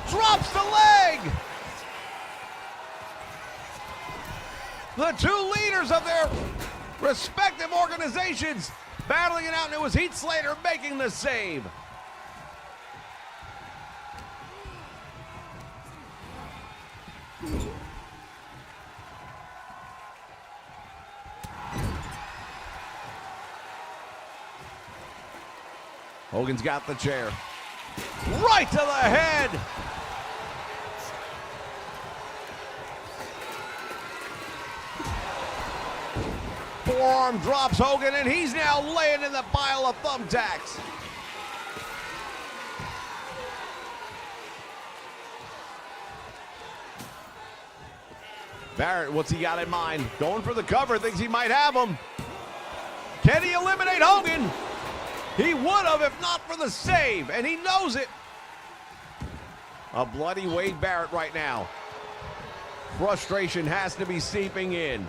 drops the leg. The two leaders of their respective organizations battling it out, and it was Heath Slater making the save. Hogan's got the chair. Right to the head. Forearm drops Hogan, and he's now laying in the pile of thumbtacks. Barrett, what's he got in mind? Going for the cover, thinks he might have him. Can he eliminate Hogan? He would have if not for the save, and he knows it. A bloody Wade Barrett right now. Frustration has to be seeping in.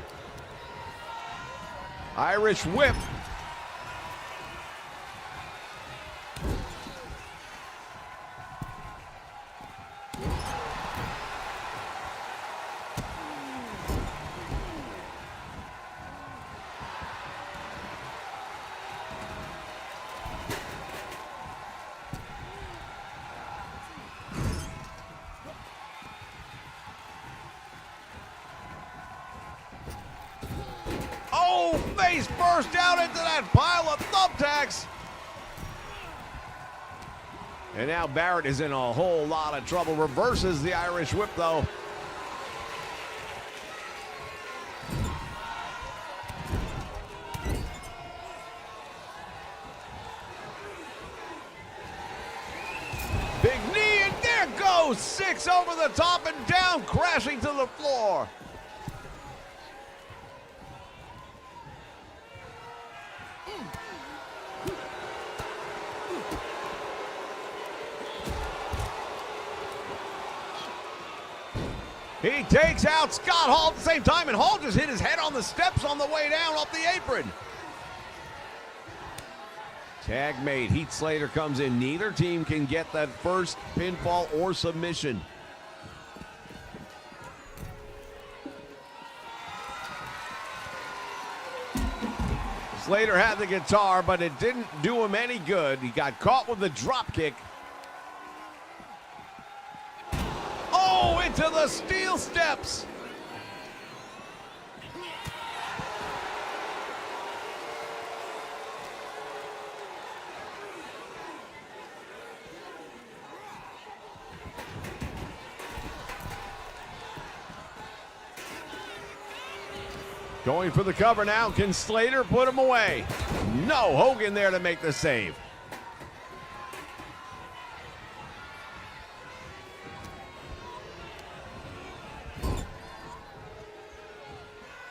Irish whip. Oh, face first down into that pile of thumbtacks. And now Barrett is in a whole lot of trouble. Reverses the Irish whip, though. Big knee, and there goes Six over the top and down, crashing to the floor. He takes out Scott Hall at the same time, and Hall just hit his head on the steps on the way down off the apron. Tag made. Heath Slater comes in. Neither team can get that first pinfall or submission. Slater had the guitar, but it didn't do him any good. He got caught with the drop kick. into the steel steps. Going for the cover now. Can Slater put him away? No, Hogan there to make the save.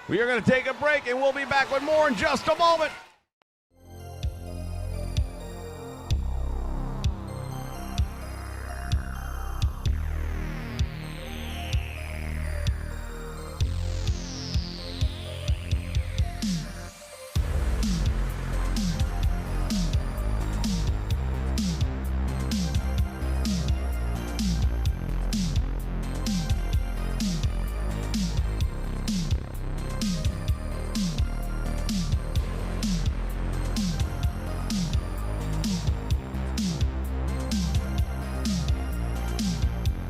We are going to take a break, and we'll be back with more in just a moment.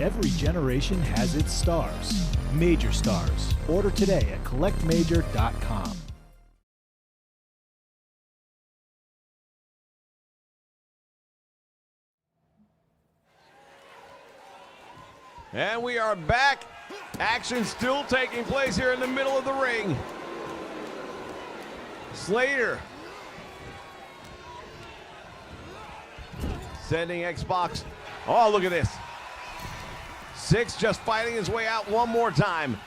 Every generation has its stars. Major Stars. Order today at collectmajor.com. And we are back. Action still taking place here in the middle of the ring. Slater sending Xbox. Oh, look at this. Six just fighting his way out one more time.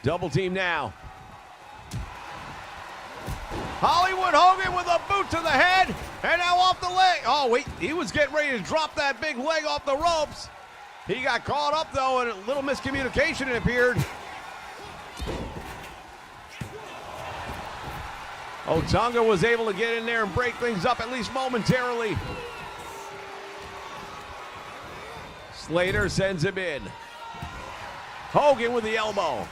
Double team now. Hollywood Hogan with a boot to the head, and now off the leg. Oh, wait, he was getting ready to drop that big leg off the ropes. He got caught up, though, and a little miscommunication, it appeared. Otunga was able to get in there and break things up, at least momentarily. Slater sends him in. Hogan with the elbow.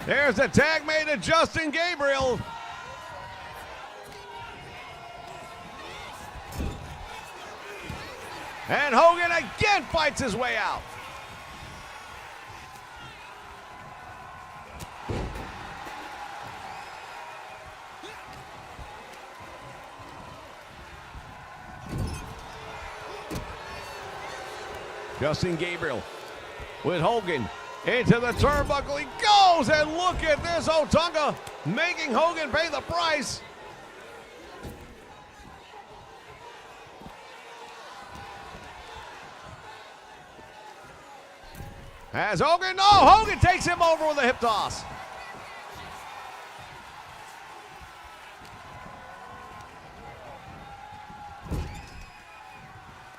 There's a tag made to Justin Gabriel. And Hogan again fights his way out. Justin Gabriel with Hogan into the turnbuckle. He goes, and look at this. Otunga making Hogan pay the price. As Hogan, no, Hogan takes him over with a hip toss.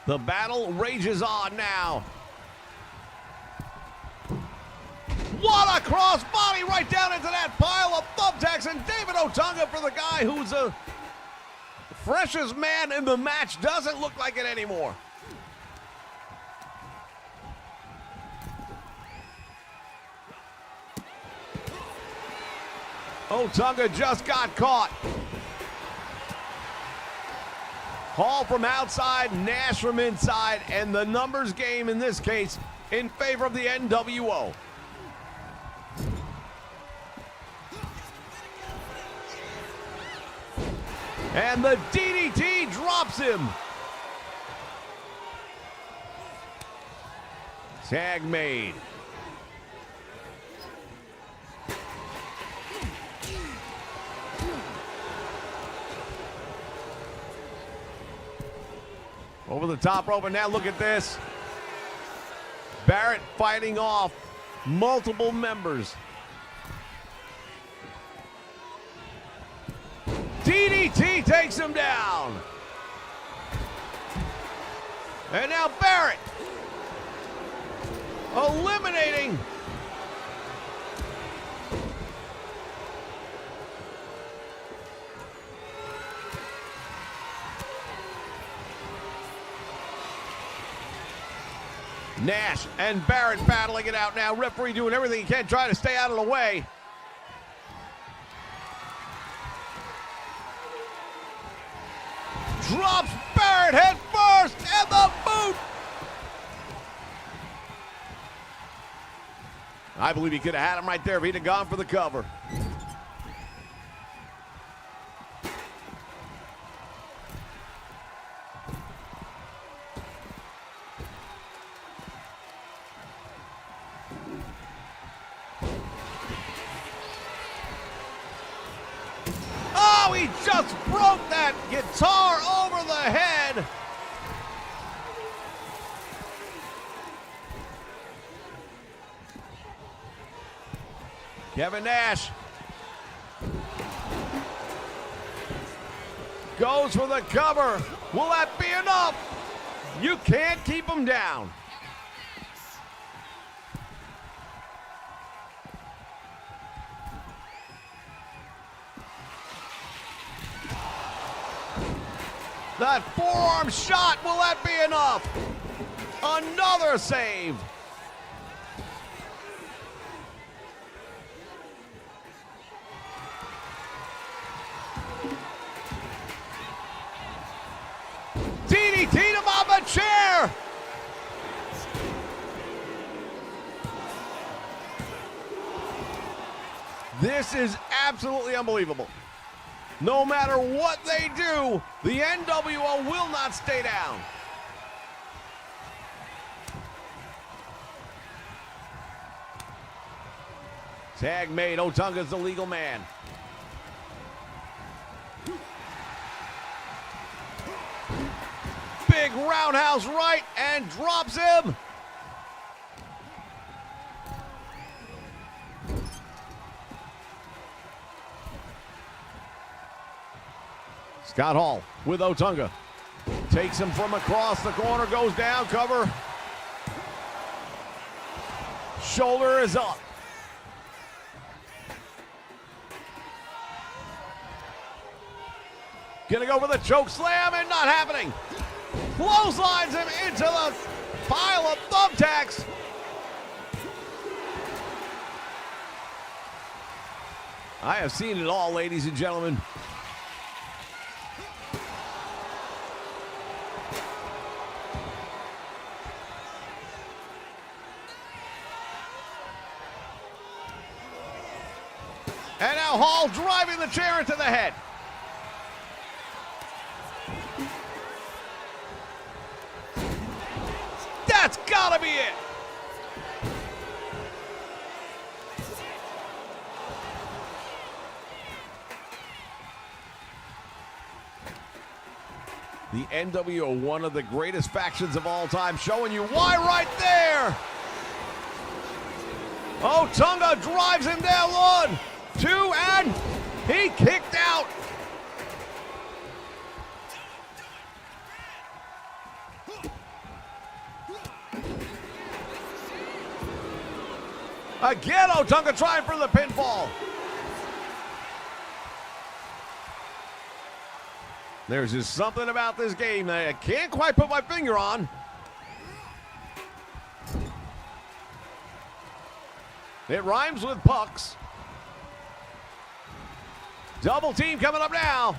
The battle rages on now. What a crossbody right down into that pile of thumbtacks, and David Otunga, for the guy who's the freshest man in the match, doesn't look like it anymore. Otunga just got caught. Hall from outside, Nash from inside, and the numbers game in this case in favor of the NWO. And the DDT drops him. Tag made. Over the top rope, and now look at this. Barrett fighting off multiple members. DDT takes him down. And now Barrett eliminating Nash and Barrett battling it out now. Referee doing everything he can, trying to stay out of the way. Drops Barrett head first, and the boot. I believe he could have had him right there if he'd have gone for the cover. Oh, he just broke that guitar over the head. Kevin Nash goes for the cover. Will that be enough? You can't keep him down. That forearm shot, will that be enough? Another save. DDT'd him on the chair. This is absolutely unbelievable. No matter what they do, the NWO will not stay down. Tag made. Otunga's the legal man. Big roundhouse right and drops him. Scott Hall with Otunga. Takes him from across the corner, goes down, cover. Shoulder is up. Gonna go for the choke slam and not happening. Clotheslines him into the pile of thumbtacks. I have seen it all, ladies and gentlemen. And now Hall driving the chair into the head. That's gotta be it. The NWO, one of the greatest factions of all time, showing you why right there. Otunga drives him down 1, 2, and he kicked out. Again, Otunga trying for the pinfall. There's just something about this game that I can't quite put my finger on. It rhymes with pucks. Double team coming up now.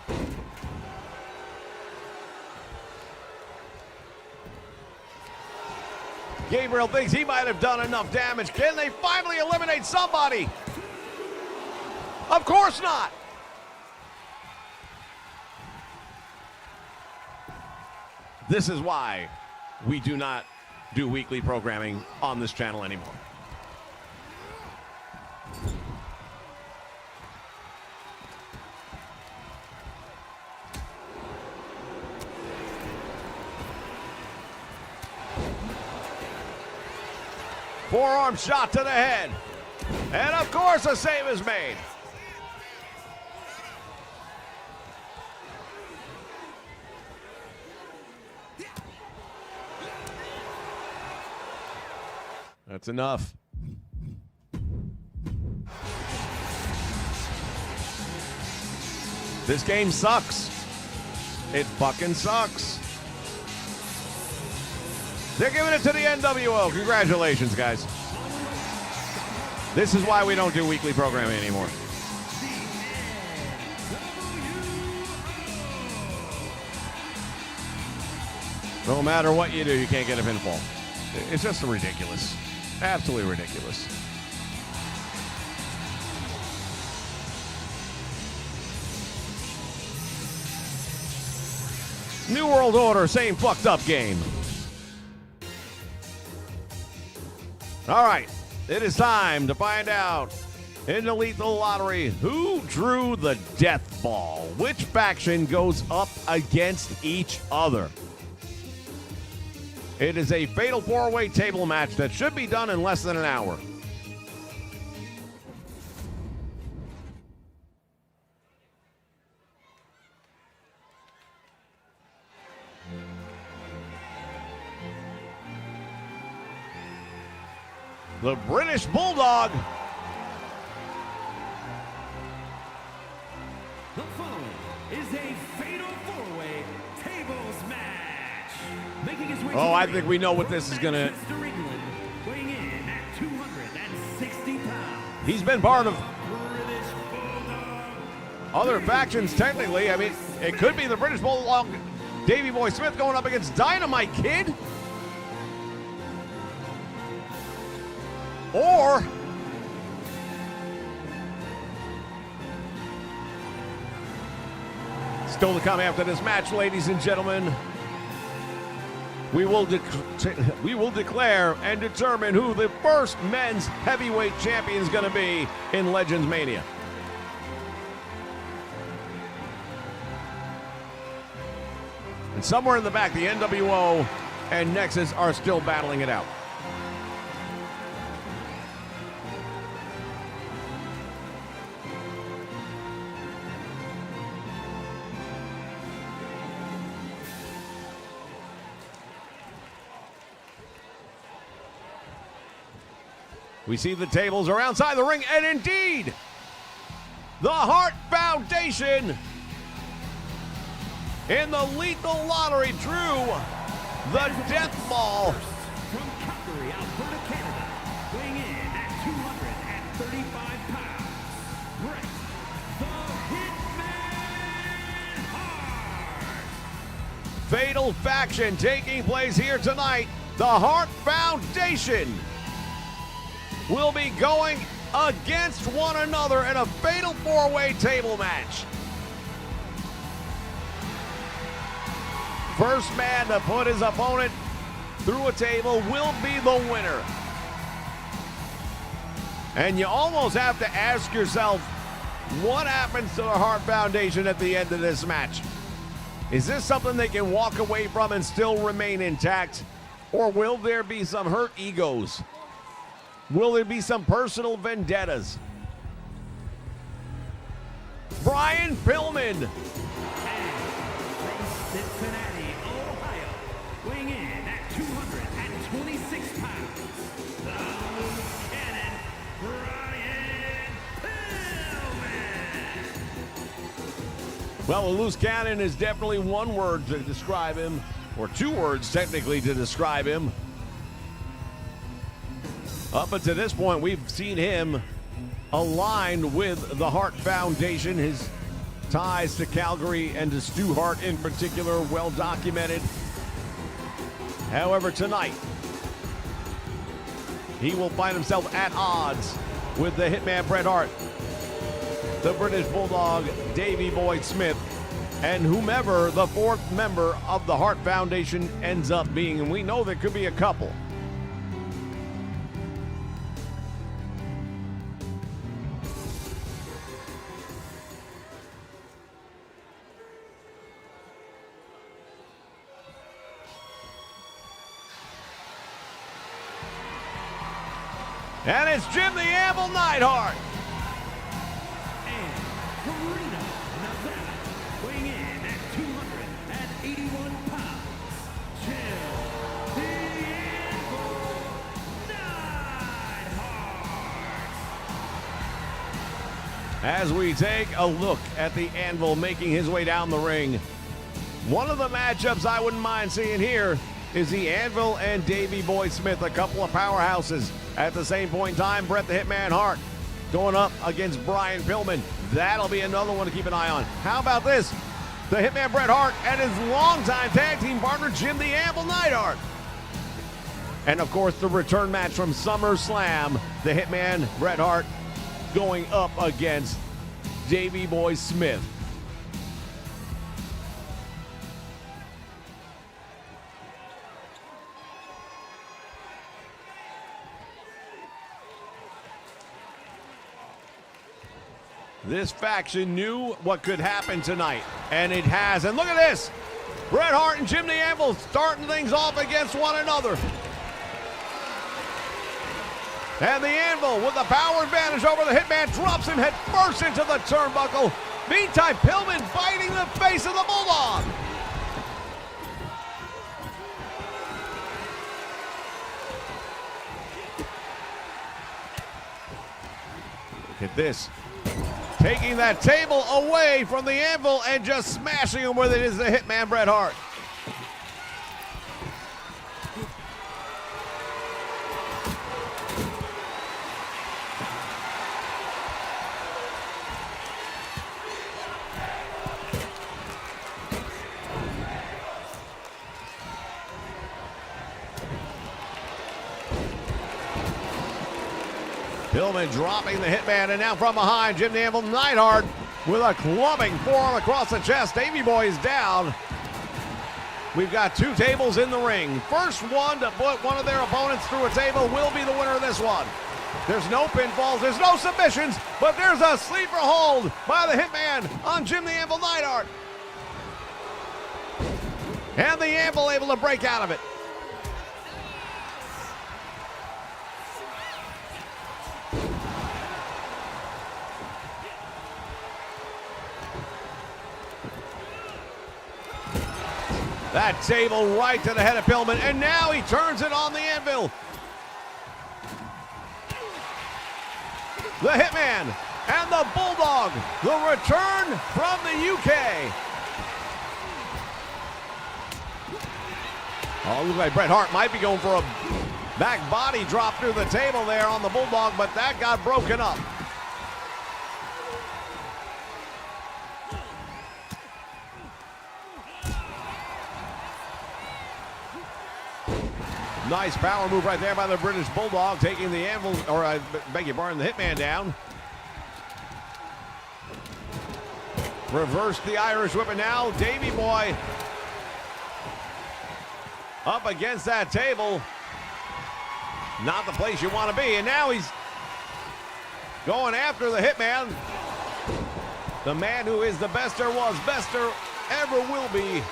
Gabriel thinks he might have done enough damage. Can they finally eliminate somebody? Of course not. This is why we do not do weekly programming on this channel anymore. Forearm shot to the head. And of course a save is made. That's enough. This game sucks. It fucking sucks. They're giving it to the NWO. Congratulations, guys. This is why we don't do weekly programming anymore. No matter what you do, you can't get a pinfall. It's just ridiculous. Absolutely ridiculous. New World Order, same fucked up game. All right, it is time to find out in the Lethal Lottery who drew the death ball. Which faction goes up against each other? It is a fatal four-way table match that should be done in less than an hour. The British Bulldog. The following is a fatal four-way tables match. Making his way to I the think we know what this is going to... Manchester, England, weighing in at 260 pounds. He's been part of British Bulldog. other factions, technically. I mean, it could be the British Bulldog, Davey Boy Smith going up against Dynamite Kid. Or still to come after this match, ladies and gentlemen. We will declare and determine who the first men's heavyweight champion is going to be in Legendsmania. And somewhere in the back, the NWO and Nexus are still battling it out. We see the tables are outside the ring, and indeed, the Hart Foundation in the Lethal Lottery drew the death ball. From Calgary, Alberta, Canada, weighing in at 235 pounds, Bret the Hitman Hart. Fatal faction taking place here tonight. The Hart Foundation will be going against one another in a fatal four-way table match. First man to put his opponent through a table will be the winner. And you almost have to ask yourself, what happens to the Hart Foundation at the end of this match? Is this something they can walk away from and still remain intact? Or will there be some hurt egos? Will there be some personal vendettas? Brian Pillman. And from Cincinnati, Ohio, weighing in at 226 pounds, the loose cannon, Brian Pillman. Well, a loose cannon is definitely one word to describe him, or two words technically to describe him. Up until this point, we've seen him aligned with the Hart Foundation. His ties to Calgary and to Stu Hart in particular, well documented. However, tonight, he will find himself at odds with the Hitman Bret Hart, the British Bulldog Davey Boy Smith, and whomever the fourth member of the Hart Foundation ends up being. And we know there could be a couple. And it's Jim the Anvil Neidhart. And Reno, Nevada, weighing in at 281 pounds, Jim the Anvil Neidhart. As we take a look at the Anvil making his way down the ring, one of the matchups I wouldn't mind seeing here is the Anvil and Davey Boy Smith, a couple of powerhouses. At the same point in time, Bret the Hitman Hart going up against Brian Pillman. That'll be another one to keep an eye on. How about this? The Hitman Bret Hart and his longtime tag team partner, Jim the Anvil Neidhart. And of course, the return match from SummerSlam, the Hitman Bret Hart going up against Davey Boy Smith. This faction knew what could happen tonight, and it has. And look at this. Bret Hart and Jim the Anvil starting things off against one another. And the Anvil with the power advantage over the Hitman drops him head first into the turnbuckle. Meantime, Pillman biting the face of the Bulldog. Look at this. Taking that table away from the Anvil and just smashing him with it is the Hitman Bret Hart. Pillman dropping the Hitman, and now from behind, Jim the Anvil Neidhart with a clubbing forearm across the chest. Davey Boy is down. We've got two tables in the ring. First one to put one of their opponents through a table will be the winner of this one. There's no pinfalls, there's no submissions, but there's a sleeper hold by the Hitman on Jim the Anvil Neidhart. And the Anvil able to break out of it. That table right to the head of Pillman, and now he turns it on the Anvil. The Hitman and the Bulldog, the return from the UK. Oh, looks like Bret Hart might be going for a back body drop through the table there on the Bulldog, but that got broken up. Nice power move right there by the British Bulldog, taking the Anvil, or I beg your pardon, the Hitman down. Reverse the Irish whip, and now Davey Boy up against that table. Not the place you want to be, and now he's going after the Hitman. The man who is the best there was, best there ever will be.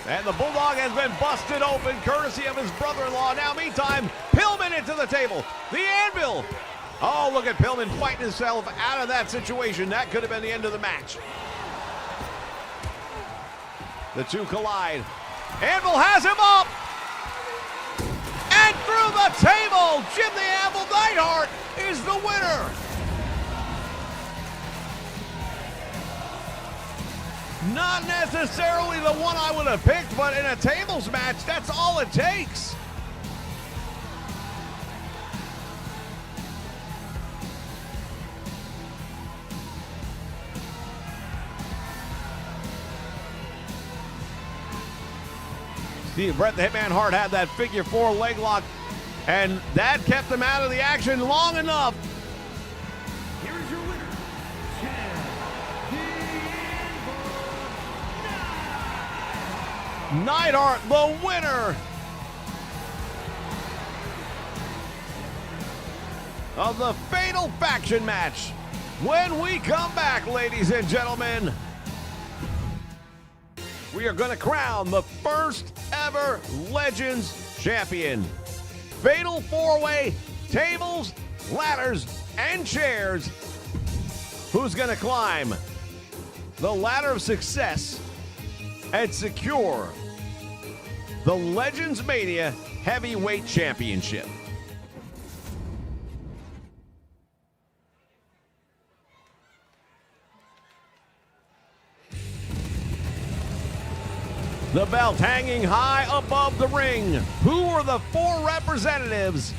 And the Bulldog has been busted open, courtesy of his brother-in-law. Now, meantime, Pillman into the table. The Anvil. Oh, look at Pillman fighting himself out of that situation. That could have been the end of the match. The two collide. Anvil has him up. And through the table, Jim the Anvil Neidhart is the winner. Not necessarily the one I would have picked, but in a tables match, that's all it takes. See, Bret the Hitman Hart had that figure four leg lock, and that kept him out of the action long enough. Here is your winner, Neidhart, the winner of the Fatal Faction match. When we come back, ladies and gentlemen, we are going to crown the first ever Legends champion. Fatal four-way, tables, ladders, and chairs. Who's going to climb the ladder of success and secure the Legendsmania Heavyweight Championship? The belt hanging high above the ring. Who are the 4 representatives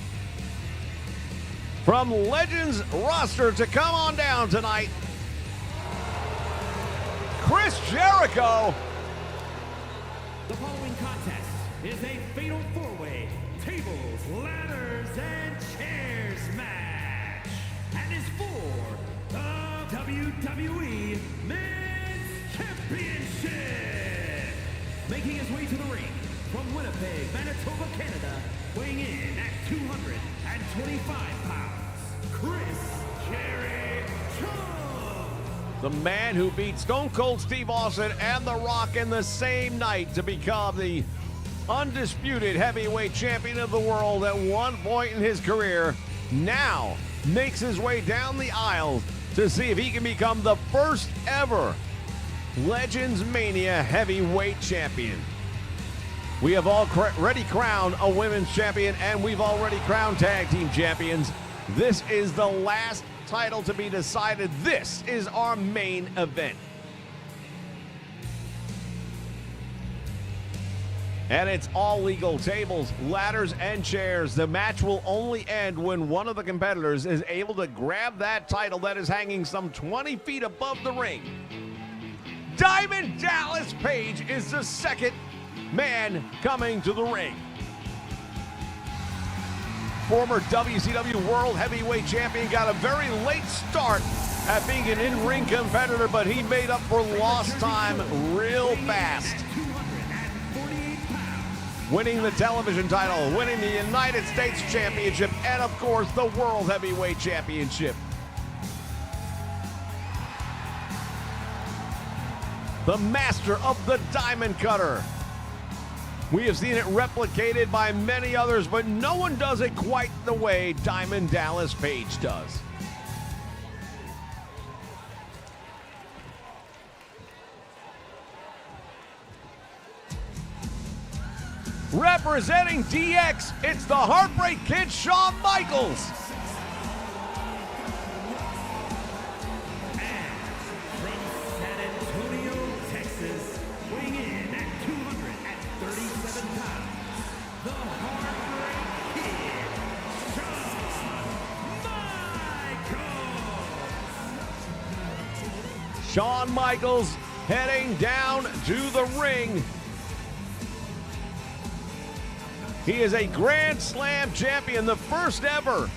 from Legends roster to come on down tonight? Chris Jericho. The following contest is a fatal 4-way tables, ladders, and chairs match, and is for the WWE Men's Championship. Making his way to the ring from Winnipeg, Manitoba, Canada, weighing in at 225 pounds, Chris Jericho. The man who beat Stone Cold Steve Austin and The Rock in the same night to become the undisputed heavyweight champion of the world at one point in his career, now makes his way down the aisle to see if he can become the first ever Legendsmania heavyweight champion. We have already crowned a women's champion, and we've already crowned tag team champions. This is the last title to be decided. This is our main event. And it's all legal tables, ladders, and chairs. The match will only end when one of the competitors is able to grab that title that is hanging some 20 feet above the ring. Diamond Dallas Page is the second man coming to the ring. Former WCW World Heavyweight Champion got a very late start at being an in-ring competitor, but he made up for lost time real fast. Winning the television title, winning the United States Championship, and of course the World Heavyweight Championship. The master of the Diamond Cutter. We have seen it replicated by many others, but no one does it quite the way Diamond Dallas Page does. Representing DX, it's the Heartbreak Kid, Shawn Michaels. Shawn Michaels heading down to the ring. He is a Grand Slam champion, the first ever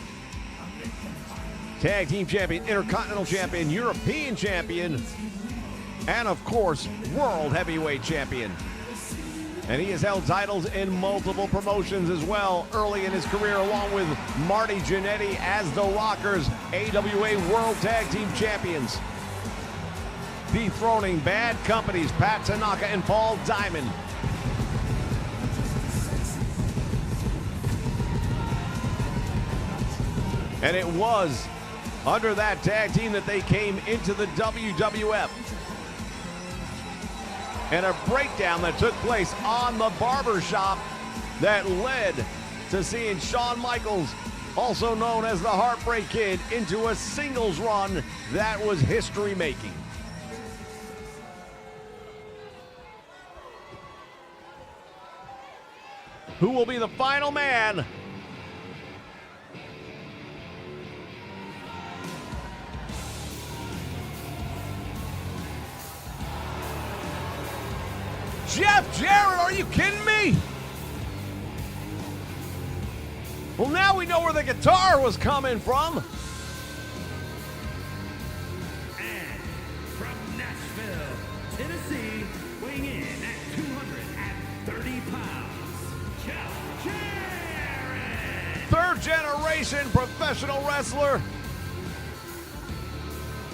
Tag Team Champion, Intercontinental Champion, European Champion, and of course, World Heavyweight Champion. And he has held titles in multiple promotions as well early in his career, along with Marty Jannetty as the Rockers, AWA World Tag Team Champions. Dethroning Bad Company's Pat Tanaka and Paul Diamond. And it was under that tag team that they came into the WWF. And a breakdown that took place on the barbershop that led to seeing Shawn Michaels, also known as the Heartbreak Kid, into a singles run that was history-making. Who will be the final man? Jeff Jarrett, are you kidding me? Well, now we know where the guitar was coming from. And from Nashville, Tennessee, weighing in at 230 pounds, Jeff Jarrett. Third generation professional wrestler.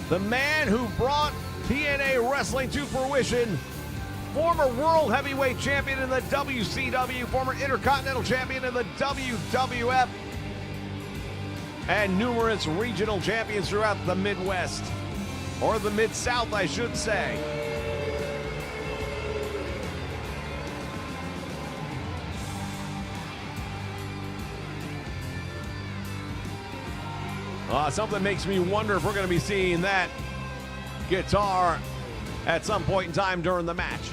The man who brought TNA wrestling to fruition. Former World Heavyweight Champion in the WCW, former Intercontinental Champion in the WWF, and numerous regional champions throughout the Midwest, or the Mid-South, I should say. Something makes me wonder if we're going to be seeing that guitar at some point in time during the match.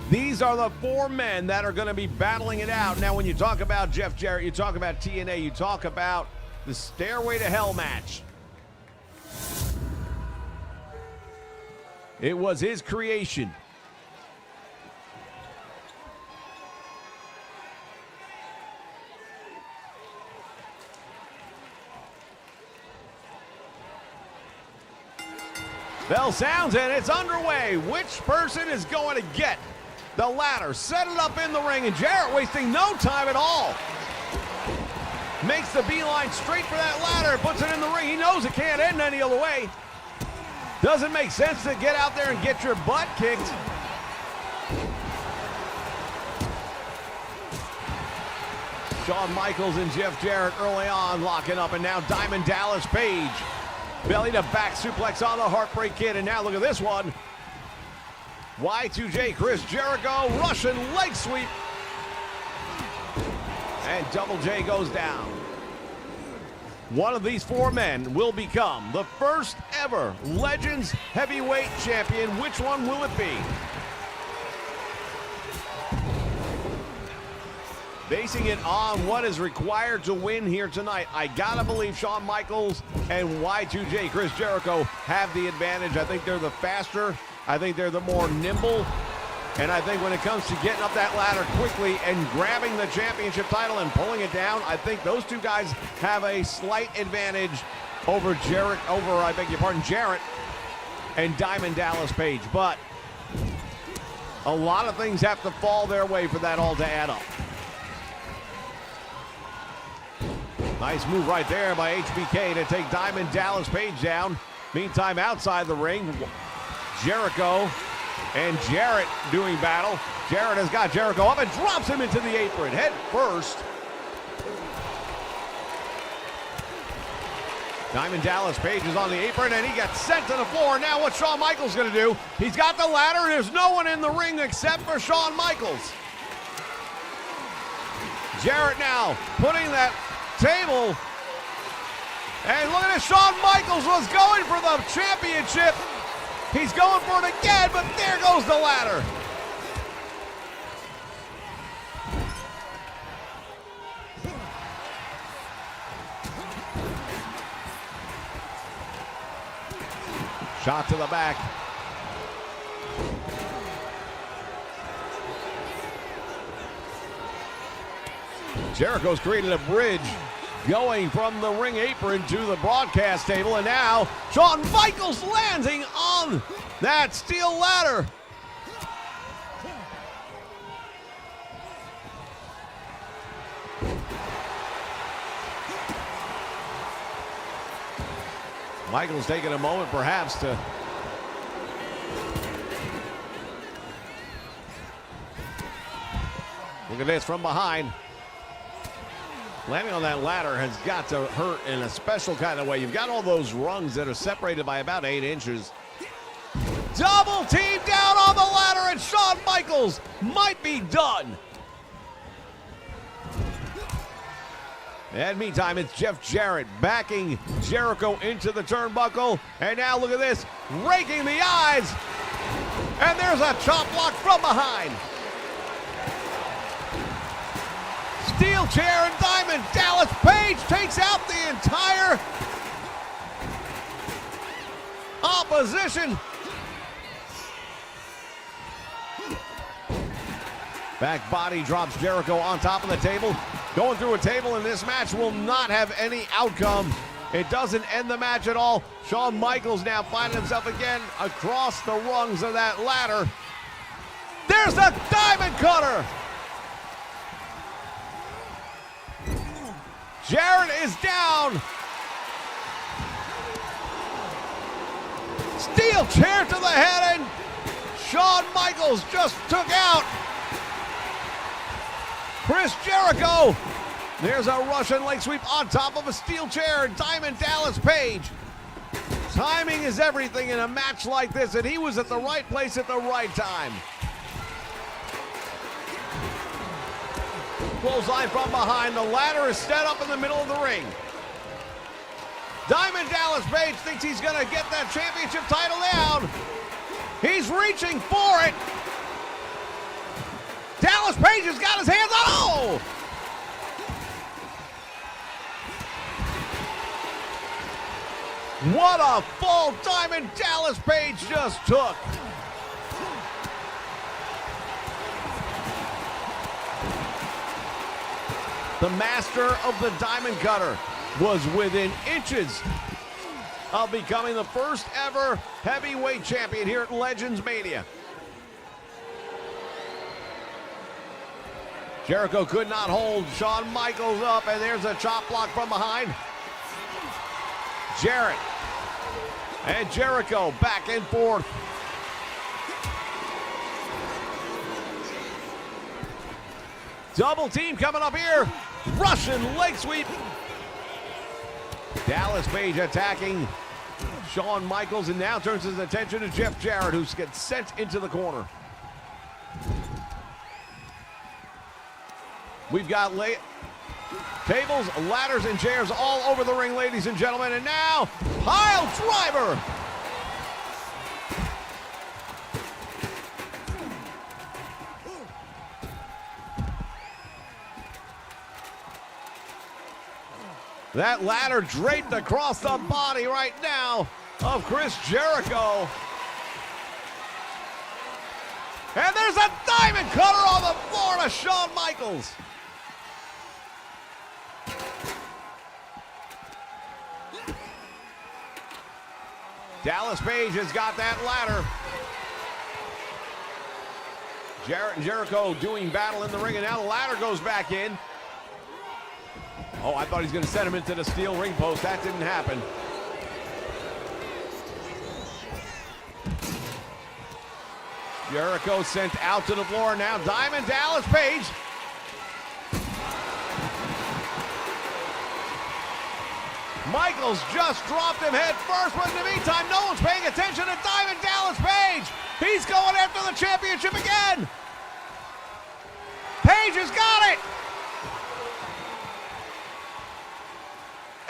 These are the four men that are going to be battling it out. Now, when you talk about Jeff Jarrett, you talk about TNA, you talk about the Stairway to Hell match. It was his creation. Bell sounds and it's underway. Which person is going to get the ladder? Set it up in the ring, and Jarrett wasting no time at all. Makes the beeline straight for that ladder, puts it in the ring. He knows it can't end any other way. Doesn't make sense to get out there and get your butt kicked. Shawn Michaels and Jeff Jarrett early on locking up, and now Diamond Dallas Page. Belly to back suplex on the Heartbreak Kid, and now look at this one. Y2J Chris Jericho, Russian leg sweep. And Double J goes down. One of these four men will become the first ever Legends Heavyweight Champion. Which one will it be? Basing it on what is required to win here tonight, I gotta believe Shawn Michaels and Y2J Chris Jericho have the advantage. I think they're the faster, I think they're the more nimble, and I think when it comes to getting up that ladder quickly and grabbing the championship title and pulling it down, I think those two guys have a slight advantage over Jarrett and Diamond Dallas Page. But a lot of things have to fall their way for that all to add up. Nice move right there by HBK to take Diamond Dallas Page down. Meantime, outside the ring, Jericho and Jarrett doing battle. Jarrett has got Jericho up and drops him into the apron, head first. Diamond Dallas Page is on the apron, and he gets sent to the floor. Now what's Shawn Michaels going to do? He's got the ladder, and there's no one in the ring except for Shawn Michaels. Jarrett now putting that table, and look at this. Shawn Michaels was going for the championship. He's going for it again, but there goes the ladder. Shot to the back. Jericho's created a bridge going from the ring apron to the broadcast table, and now Shawn Michaels landing on that steel ladder. Michaels taking a moment perhaps to look at this from behind. Landing on that ladder has got to hurt in a special kind of way. You've got all those rungs that are separated by about 8 inches. Double team down on the ladder, and Shawn Michaels might be done. And meantime, it's Jeff Jarrett backing Jericho into the turnbuckle. And now look at this, raking the eyes. And there's a chop block from behind. Steel chair, and Diamond Dallas Page takes out the entire opposition. Back body drops Jericho on top of the table. Going through a table in this match will not have any outcome. It doesn't end the match at all. Shawn Michaels now finding himself again across the rungs of that ladder. There's the diamond cutter. Jarrett is down. Steel chair to the head, and Shawn Michaels just took out Chris Jericho. There's a Russian leg sweep on top of a steel chair. Diamond Dallas Page. Timing is everything in a match like this, and he was at the right place at the right time. Clothesline from behind. The ladder is set up in the middle of the ring. Diamond Dallas Page thinks he's going to get that championship title down. He's reaching for it. Dallas Page has got his hands on. Oh! What a full diamond Dallas Page just took. The master of the diamond cutter was within inches of becoming the first ever heavyweight champion here at Legendsmania. Jericho could not hold Shawn Michaels up, and there's a chop block from behind. Jarrett and Jericho back and forth. Double team coming up here. Russian leg sweep. Dallas Page attacking Shawn Michaels, and now turns his attention to Jeff Jarrett, who gets sent into the corner. We've got tables, ladders, and chairs all over the ring, ladies and gentlemen. And now, pile driver. That ladder draped across the body right now of Chris Jericho. And there's a diamond cutter on the floor to Shawn Michaels. Dallas Page has got that ladder. Jarrett and Jericho doing battle in the ring, and now the ladder goes back in. Oh, I thought he was going to set him into the steel ring post. That didn't happen. Jericho sent out to the floor. Now Diamond Dallas Page. Michaels just dropped him head first, but in the meantime, no one's paying attention to Diamond Dallas Page. He's going after the championship again. Page has got it.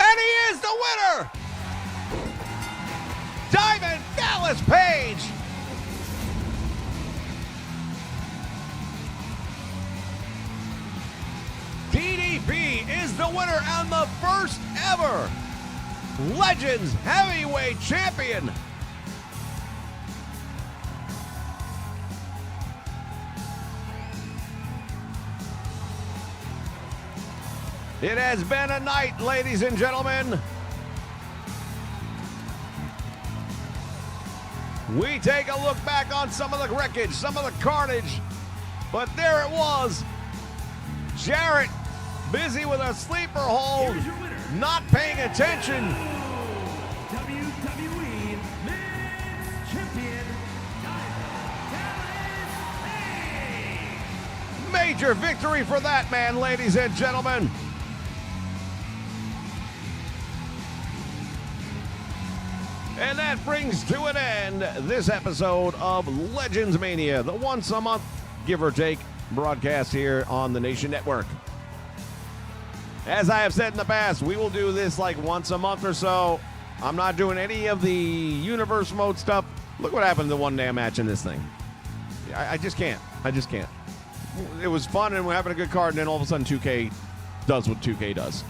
And he is the winner. Diamond Dallas Page. DDP is the winner and the first ever Legends Heavyweight Champion. It has been a night, ladies and gentlemen. We take a look back on some of the wreckage, some of the carnage, but there it was. Jarrett busy with a sleeper hold, not paying attention. WWE Men's Champion, Dallas Page. Major victory for that man, ladies and gentlemen. And that brings to an end this episode of Legendsmania, the once a month, give or take, broadcast here on the Nation Network. As I have said in the past, we will do this like once a month or so. I'm not doing any of the universe mode stuff. Look what happened to the one damn match in this thing. I just can't. I just can't. It was fun and we're having a good card, and then all of a sudden 2K does what 2K does.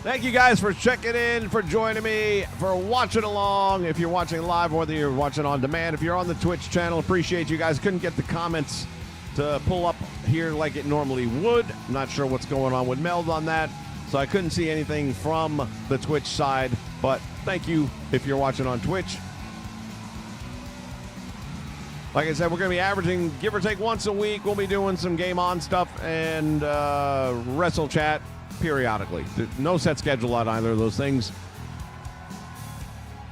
Thank you guys for checking in, for joining me, for watching along. If you're watching live, whether you're watching on demand, if you're on the Twitch channel, appreciate you guys. Couldn't get the comments to pull up here like it normally would. I'm not sure what's going on with Meld on that, so I couldn't see anything from the Twitch side, but thank you if you're watching on Twitch. Like I said, we're going to be averaging, give or take, once a week. We'll be doing some Game On stuff and Wrestle Chat periodically. No set schedule on either of those things.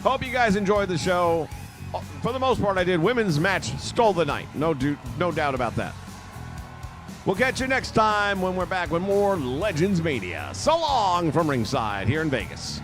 Hope you guys enjoyed the show. For the most part, I did. Women's match stole the night. No doubt about that. We'll catch you next time when we're back with more Legendsmania. So long from ringside here in Vegas.